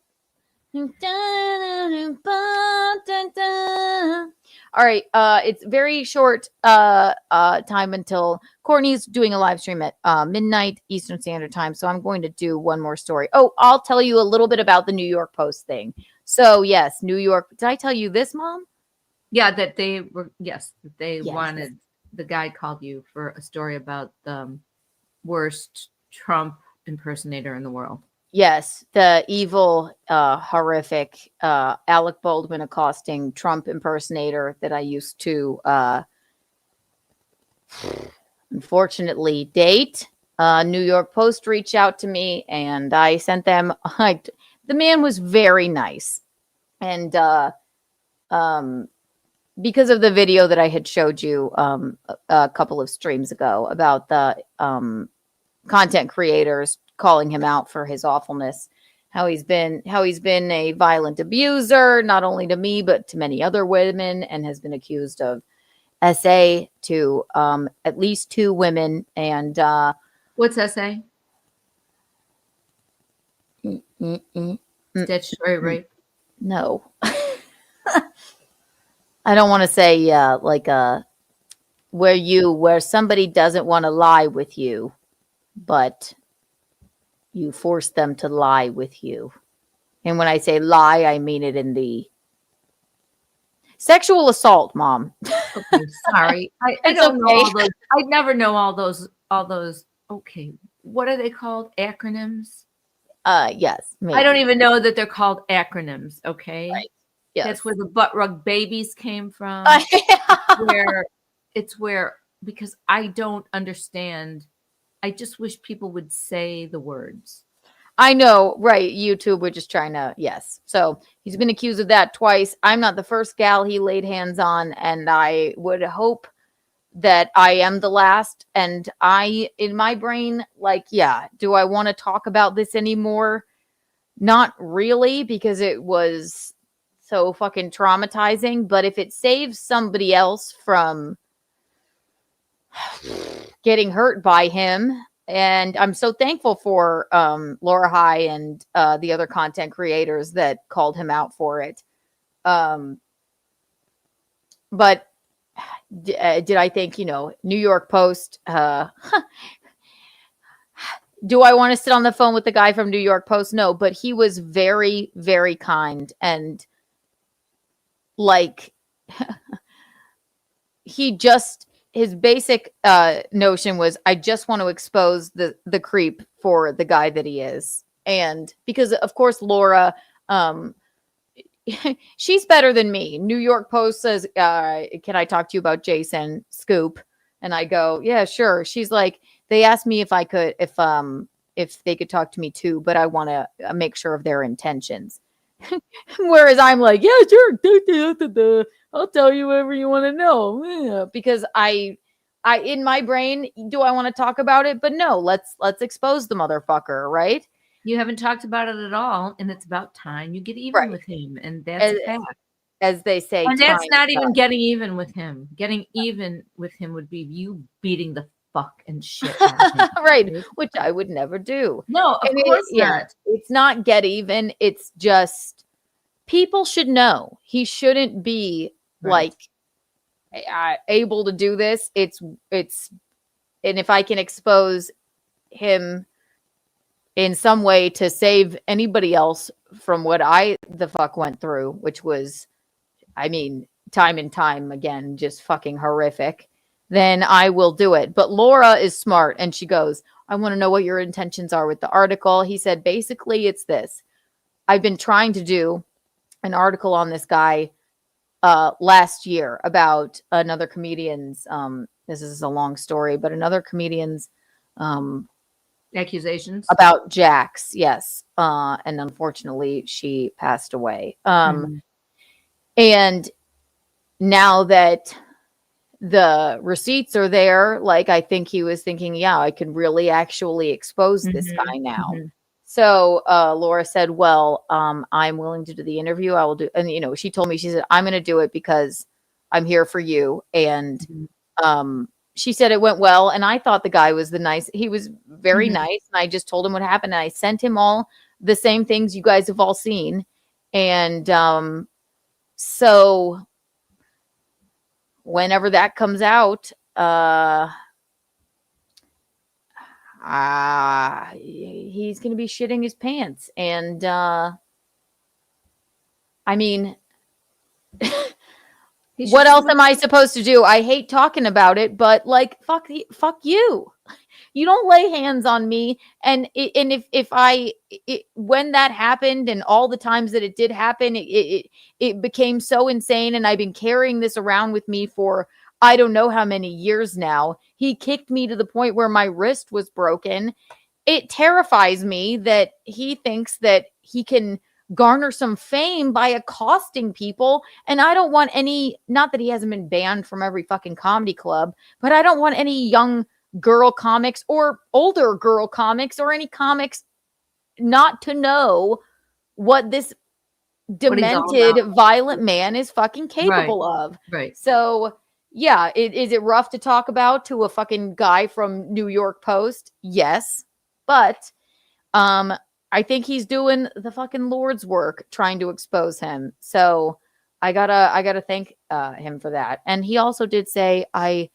All right, it's very short time until Courtney's doing a live stream at midnight Eastern Standard Time, so I'm going to do one more story. Oh, I'll tell you a little bit about the New York Post thing. So yes, New York. Did I tell you this, Mom? Yeah, that they were. Yes, that they Yes. wanted. The guy called you for a story about the worst Trump impersonator in the world. Yes, the evil, horrific Alec Baldwin accosting Trump impersonator that I used to unfortunately date. New York Post reached out to me and I sent them. The man was very nice. And because of the video that I had showed you a couple of streams ago about the content creators calling him out for his awfulness, how he's been a violent abuser, not only to me but to many other women, and has been accused of SA to at least 2 women. And what's SA? Statutory rape? No. I don't want to say like where somebody doesn't want to lie with you, but you force them to lie with you. And when I say lie, I mean it in the sexual assault, Mom. Okay, sorry. I It's don't know okay. all those. I never know all those. Okay, what are they called? Acronyms? Yes. I don't even know that they're called acronyms. Okay. Right. Yes. That's where the butt rug babies came from. where because I don't understand. I just wish people would say the words. I know, right? YouTube, we're just trying to, yes. So he's been accused of that twice. I'm not the first gal he laid hands on, and I would hope that I am the last. And in my brain, like, yeah, do I want to talk about this anymore? Not really, because it was so fucking traumatizing. But if it saves somebody else from getting hurt by him, and I'm so thankful for Laura High and the other content creators that called him out for it. But did I think, New York Post, do I want to sit on the phone with the guy from New York Post? No, but he was very, very kind. And like, his basic notion was, I just want to expose the creep for the guy that he is. And because of course Laura, she's better than me. New York Post says, can I talk to you about Jason? Scoop. And I go, yeah, sure. She's like, they asked me if I could, if they could talk to me too, but I want to make sure of their intentions. Whereas I'm like, yeah, sure. I'll tell you whatever you want to know. Yeah. Because I in my brain, do I want to talk about it? But no, let's expose the motherfucker, right? You haven't talked about it at all, and it's about time you get even with him, and that's a fact. As they say, and that's not even getting even with him. Getting even with him would be you beating the fuck and shit out of him. Right, which I would never do. No, of course not. It's not get even. It's just people should know he shouldn't be like able to do this. It's and if I can expose him in some way to save anybody else from what I the fuck went through, which was, I mean, time and time again, just fucking horrific, then I will do it. But Laura is smart and she goes, I want to know what your intentions are with the article. He said, basically it's this. I've been trying to do an article on this guy last year about another comedian's, this is a long story, but another comedian's accusations about Jax. Yes. And unfortunately she passed away. And now that the receipts are there, like, I think he was thinking, yeah, I could really actually expose this guy now. So Laura said, well, I'm willing to do the interview. I will do. And, you know, she told me, she said, I'm going to do it because I'm here for you. And she said it went well. And I thought the guy was he was very nice. And I just told him what happened. And I sent him all the same things you guys have all seen. And so whenever that comes out, he's going to be shitting his pants. And I mean, what else am I supposed to do? I hate talking about it, but like, fuck you. You don't lay hands on me. And when that happened and all the times that it did happen, it became so insane. And I've been carrying this around with me for, I don't know how many years now. He kicked me to the point where my wrist was broken. It terrifies me that he thinks that he can garner some fame by accosting people. And I don't want any, not that he hasn't been banned from every fucking comedy club, but I don't want any young girl comics or older girl comics or any comics not to know what this demented, violent man is fucking capable of. Right. So yeah, is it rough to talk about to a fucking guy from New York Post? Yes. But I think he's doing the fucking Lord's work trying to expose him. So I gotta thank him for that. And he also did say, I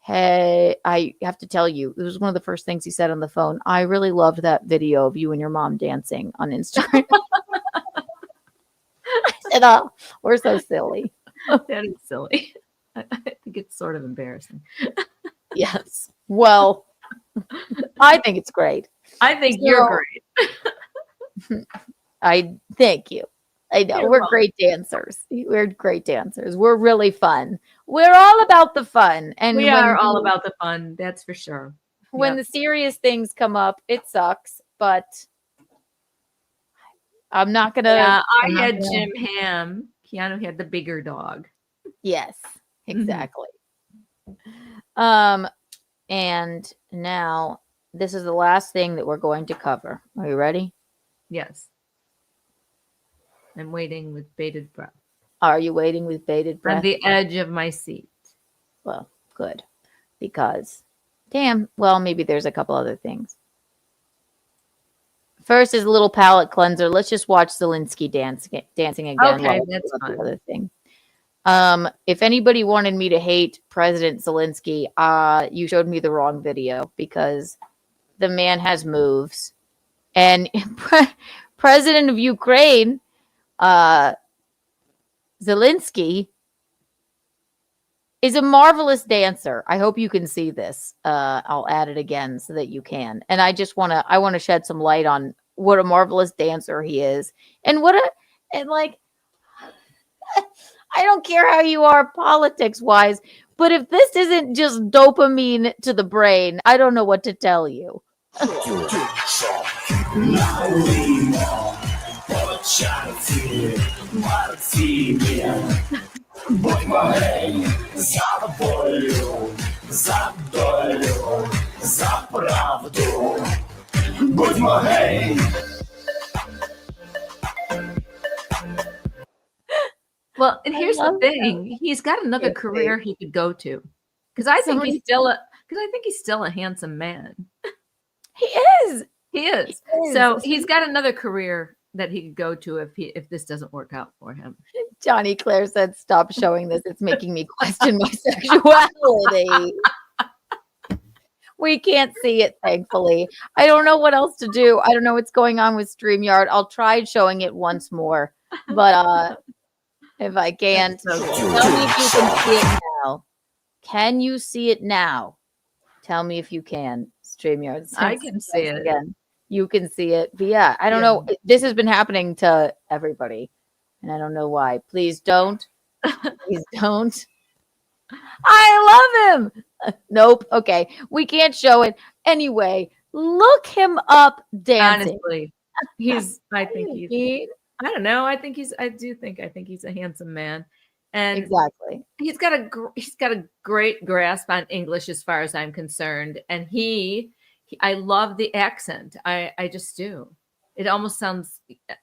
have to tell you, it was one of the first things he said on the phone. I really loved that video of you and your mom dancing on Instagram. I said, oh, we're so silly. That is silly. I think it's sort of embarrassing. Yes. Well, I think it's great. I think you're great. I thank you. I know we're great dancers. We're great dancers. We're really fun. We're all about the fun. And we are all about the fun. That's for sure. When the serious things come up, it sucks, but I'm not going to. Yeah, I had Jim Ham. Keanu had the bigger dog. Yes, exactly. And now this is the last thing that we're going to cover. Are you ready? Yes. I'm waiting with bated breath. Are you waiting with bated breath? On the edge of my seat. Well, good. Because, well, maybe there's a couple other things. First is a little palate cleanser. Let's just watch Zelenskyy dancing again. Okay, that's fine. The other thing. If anybody wanted me to hate President Zelenskyy, you showed me the wrong video because the man has moves. And President of Ukraine, Zelenskyy, is a marvelous dancer. I hope you can see this. I'll add it again so that you can. And I want to shed some light on what a marvelous dancer he is. And like, I don't care how you are politics wise, but if this isn't just dopamine to the brain, I don't know what to tell you. Well, and here's the thing: he's got another career he could go to, because I think he's still a handsome man. He is. He is. So he's got another career that he could go to if this doesn't work out for him. Johnny Claire said, "Stop showing this. It's making me question my sexuality." We can't see it, thankfully. I don't know what else to do. I don't know what's going on with StreamYard. I'll try showing it once more, but if I can't, tell me if you can see it now. Can you see it now? Tell me if you can. StreamYard. I can see it again. You can see it. But yeah, I don't know. This has been happening to everybody, and I don't know why. Please don't. Please don't. I love him. Nope. Okay. We can't show it. Anyway, look him up dancing. Honestly, I think he's a handsome man. And exactly. He's got a great grasp on English as far as I'm concerned. And I love the accent. I just do. It almost sounds,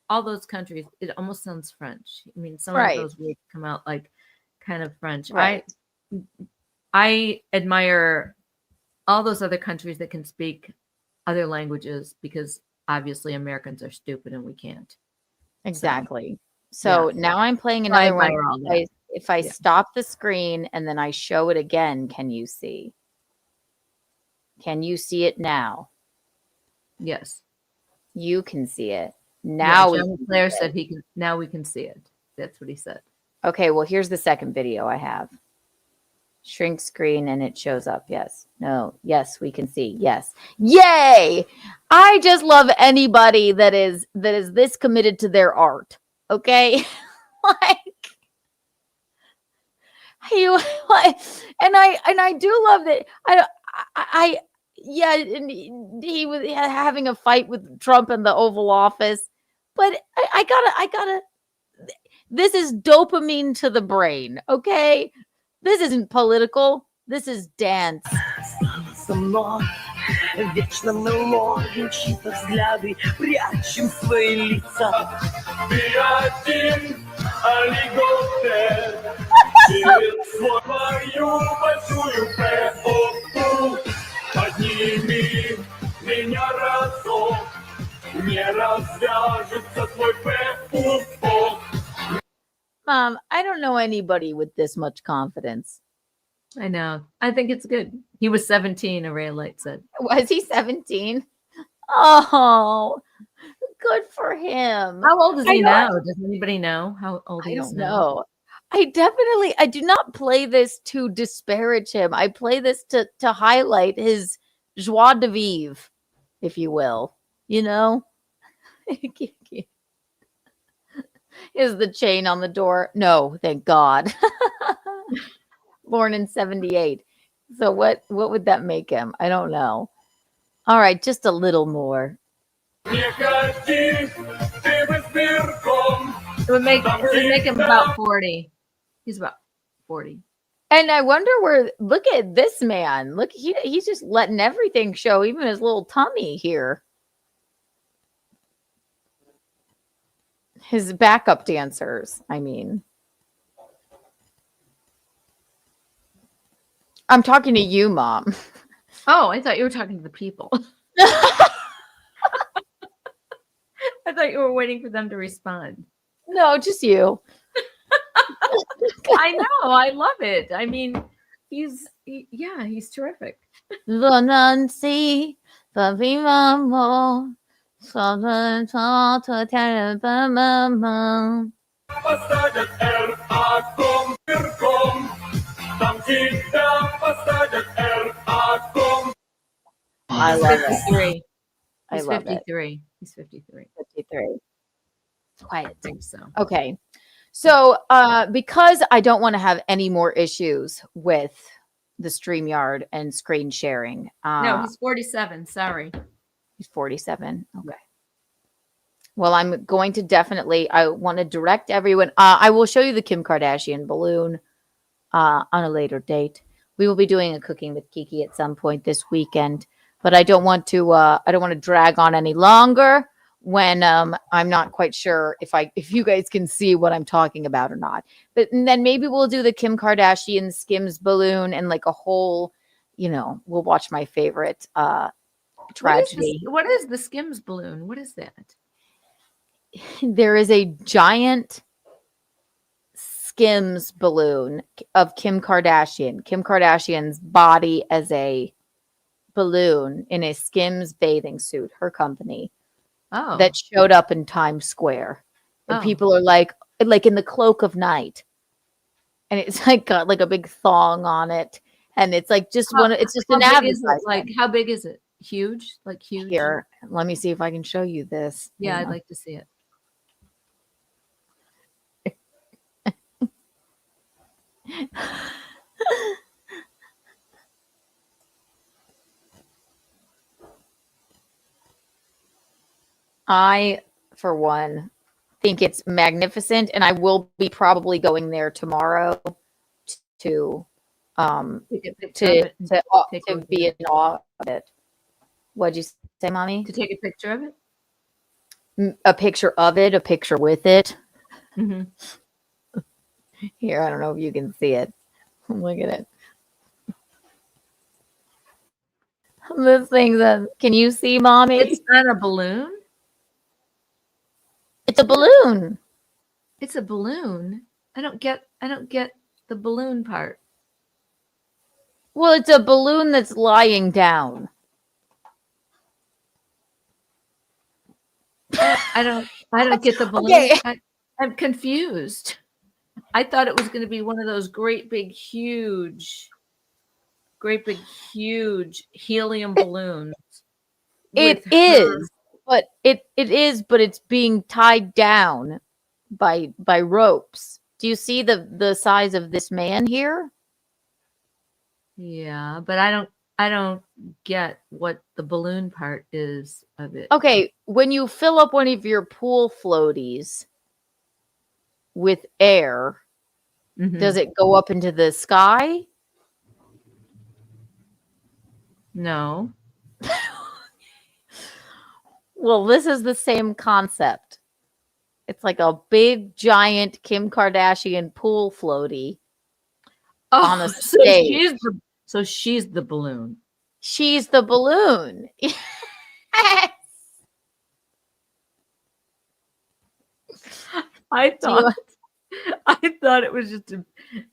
all those countries, it almost sounds French. I mean, some of those words come out like kind of French. Right. I admire all those other countries that can speak other languages, because obviously Americans are stupid and we can't. Exactly. So now I'm playing another one. If I stop the screen and then I show it again, can you see? Can you see it now? Yes. You can see it. Now Claire said he can. Now we can see it. That's what he said. Okay, well, here's the second video I have. Shrink screen and it shows up. Yes. No. Yes, we can see. Yes. Yay! I just love anybody that is this committed to their art. Okay? And I do love that. And he was having a fight with Trump in the Oval Office, but I gotta. This is dopamine to the brain, okay? This isn't political. This is dance. Вечно мелодию, чьи-то взгляды прячем свои лица. Ты один аллиготер, через свою большую пепку. Подними меня разок, не развяжется твой пепку. Mom, I don't know anybody with this much confidence. I know. I think it's good. He was 17, Array Light said. Was he 17? Oh, good for him. How old is he now? Does anybody know how old he is now? I do not play this to disparage him. I play this to highlight his joie de vivre, if you will. You know? Is the chain on the door? No, thank God. Born in 78. So what would that make him? I don't know. All right, just a little more. It would make him about 40. He's about 40. And I wonder look at this man. Look, he's just letting everything show, even his little tummy here. His backup dancers, I mean. I'm talking to you, Mom. Oh, I thought you were talking to the people. I thought you were waiting for them to respond. No, just you. I know. I love it. I mean, he's terrific. Nancy, тебя посадят раком. I love it. 53. I He's love it. 53. He's 53. 53. Quiet. I think so. Okay. So because I don't want to have any more issues with the StreamYard and screen sharing. No, he's 47. Sorry. He's 47. Okay. Well, I'm going to definitely, I want to direct everyone. I will show you the Kim Kardashian balloon on a later date. We will be doing a cooking with Kiki at some point this weekend, but I don't want to drag on any longer when I'm not quite sure if you guys can see what I'm talking about or not. But and then maybe we'll do the Kim Kardashian Skims balloon and like a whole, we'll watch my favorite tragedy. What is the Skims balloon? What is that? There is a giant Skims balloon of Kim Kardashian. Kim Kardashian's body as a balloon in a Skims bathing suit, her company. Oh. That showed up in Times Square. And people are like in the cloak of night. And it's like got like a big thong on it. And it's like it's just an advertisement. Like, how big is it? Huge? Like huge? Here, let me see if I can show you this. Yeah, I'd like to see it. I, for one, think it's magnificent, and I will be probably going there tomorrow to be in awe of it. What'd you say, Mommy? To take a picture of it? A picture of it, a picture with it. Mm-hmm. Here, I don't know if you can see it. Look at it. This thing's can you see, Mommy? It's not a balloon. It's a balloon. It's a balloon. I don't get the balloon part. Well, it's a balloon that's lying down. I don't get the balloon. Okay. I'm confused. I thought it was going to be one of those great big huge helium balloons. It is, but it's being tied down by ropes. Do you see the size of this man here? Yeah, but I don't get what the balloon part is of it. Okay, when you fill up one of your pool floaties with air, does it go up into the sky? No. Well, this is the same concept. It's like a big, giant Kim Kardashian pool floaty on a stage. So she's the balloon. She's the balloon. Yes. I thought it was just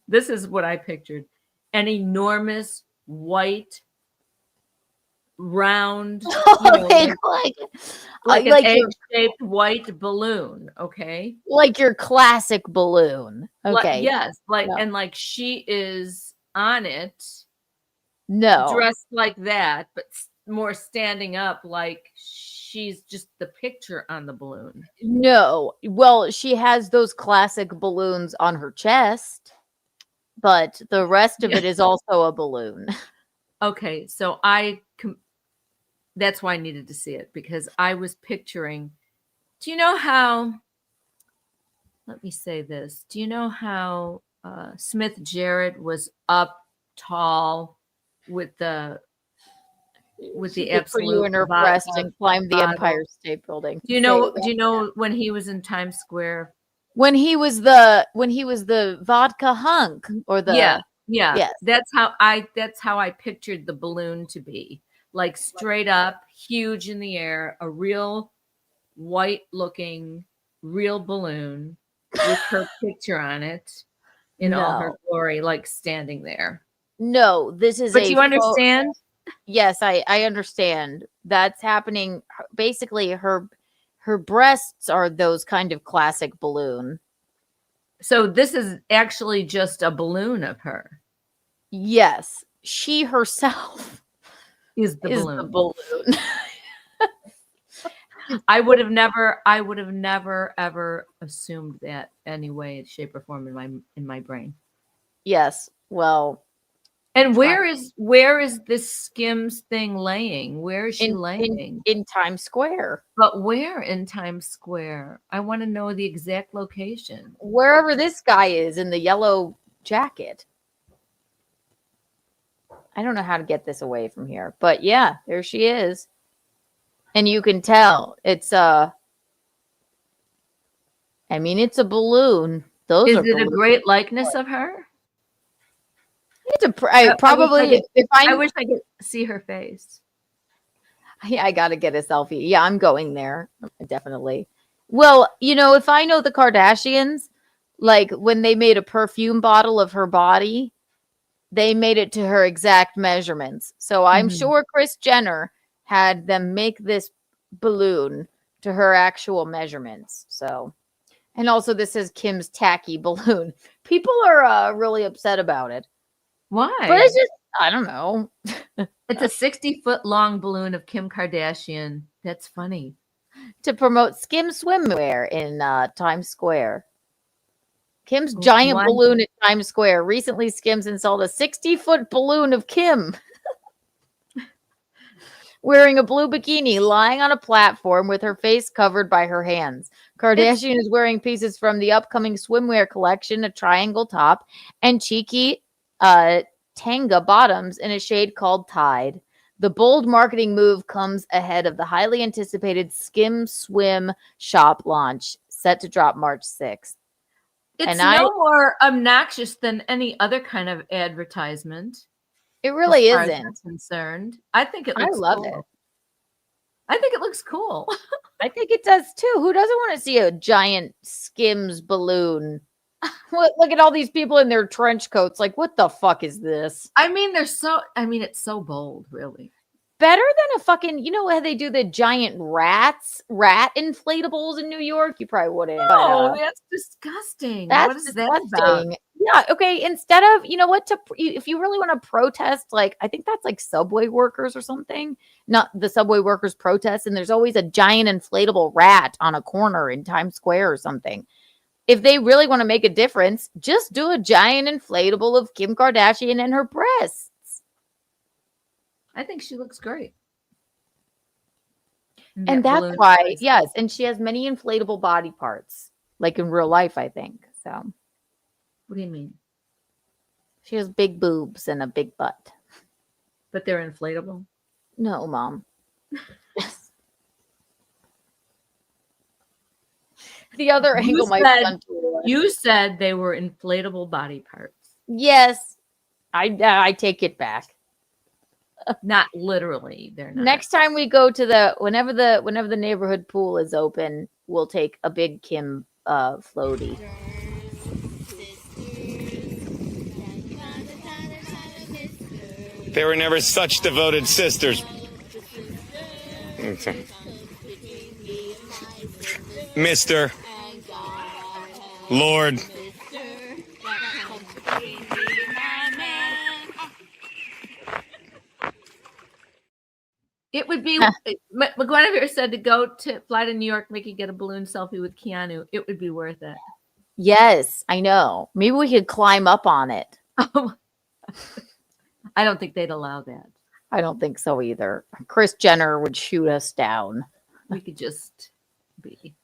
this is what I pictured. An enormous white round like an egg-shaped white balloon, okay? Like your classic balloon. Okay. Yes, and like she is on it. No. Dressed like that, but more standing up like she's just the picture on the balloon. No. Well, she has those classic balloons on her chest, but the rest of it is also a balloon. Okay, so that's why I needed to see it, because I was picturing, do you know how, let me say this, do you know how Smith Jarrett was up tall with the absolute put you in her breast and climb the Empire State Building? Do you know when he was in Times Square? When he was the vodka hunk or the yeah. Yes. That's how I pictured the balloon to be. Like straight up, huge in the air, a real white looking real balloon with her picture on it in all her glory, like standing there. No, this is But you understand? Yes, I understand. That's happening. Basically, her breasts are those kind of classic balloon. So this is actually just a balloon of her. Yes, she herself is the is balloon. the balloon. I would have never ever assumed that any way, shape, or form in my brain. Yes. Well, and where is this Skims thing laying? Where is she laying? In Times Square. But where in Times Square? I want to know the exact location. Wherever this guy is in the yellow jacket. I don't know how to get this away from here, but yeah, there she is. And you can tell it's it's a balloon. Those is are it balloons. a great likeness of her? It's probably I wish I could see her face. Yeah, I gotta get a selfie. Yeah, I'm going there. Definitely. Well, if I know the Kardashians, like when they made a perfume bottle of her body, they made it to her exact measurements. So I'm sure Kris Jenner had them make this balloon to her actual measurements. So, and also this is Kim's tacky balloon. People are really upset about it. Why? But it's just, I don't know. It's a 60-foot long balloon of Kim Kardashian. That's funny. To promote Skims swimwear in Times Square. Kim's giant balloon at Times Square. Recently, Skims installed a 60-foot balloon of Kim wearing a blue bikini, lying on a platform with her face covered by her hands. Kardashian is wearing pieces from the upcoming swimwear collection, a triangle top, and cheeky tanga bottoms in a shade called Tide. The bold marketing move comes ahead of the highly anticipated Skim Swim shop launch, set to drop March 6th. It's no more obnoxious than any other kind of advertisement. It really as far as isn't. I'm concerned. I think it looks I love cool. it. I think it looks cool. I think it does too. Who doesn't want to see a giant Skims balloon? Look at all these people in their trench coats. Like, what the fuck is this? it's so bold, really. Better than a fucking, how they do the giant rat inflatables in New York? You probably wouldn't. Oh, that's disgusting. What is that about? Yeah, okay. Instead of, if you really want to protest, like, I think that's like subway workers or something, not the subway workers protest, and there's always a giant inflatable rat on a corner in Times Square or something. If they really want to make a difference, just do a giant inflatable of Kim Kardashian and her breasts. I think she looks great. And that's why, yes, and she has many inflatable body parts, like in real life, I think. So, what do you mean? She has big boobs and a big butt. But they're inflatable? No, Mom. The other angle you said they were inflatable body parts. Yes, I take it back. Not literally, they're not. Next time we go to whenever the neighborhood pool is open, we'll take a big Kim floaty. They were never such devoted sisters. Mr. Lord. It would be, McGuinevere said to fly to New York, Mickey get a balloon selfie with Keanu. It would be worth it. Yes, I know. Maybe we could climb up on it. I don't think they'd allow that. I don't think so either. Kris Jenner would shoot us down. We could just be.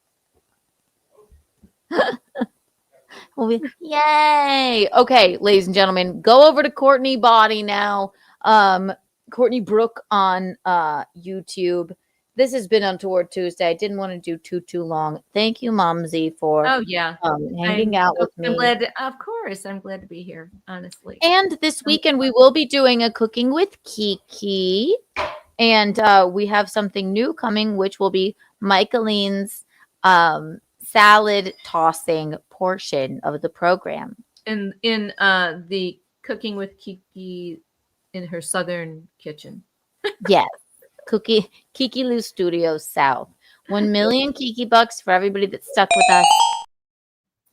Yay! Okay, ladies and gentlemen, go over to Courtney Body now. Courtney Brooke on YouTube. This has been Untoward Tuesday. I didn't want to do too long. Thank you, Momsy, for hanging out with me. I'm glad to be here, honestly. And this weekend we will be doing a Cooking with Kiki. And we have something new coming, which will be Michaeline's salad tossing portion of the program. In the Cooking with Kiki in her southern kitchen. Yes. Kiki Lou Studios South. 1 million Kiki bucks for everybody that stuck with us.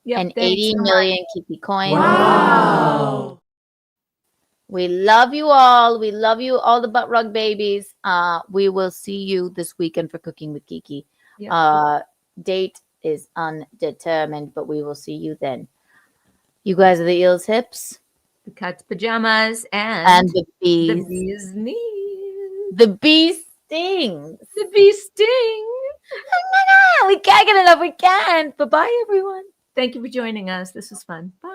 Yep, and 80 million Kiki coins. Wow. We love you all. We love you, all the butt rug babies. We will see you this weekend for Cooking with Kiki. Yeah. Date is undetermined, but we will see you then. You guys are the Eels Hips. The Cat's Pajamas And the bees. The bee's knees. The bee stings. The bee stings. We can't get enough. We can't. Bye-bye, everyone. Thank you for joining us. This was fun. Bye.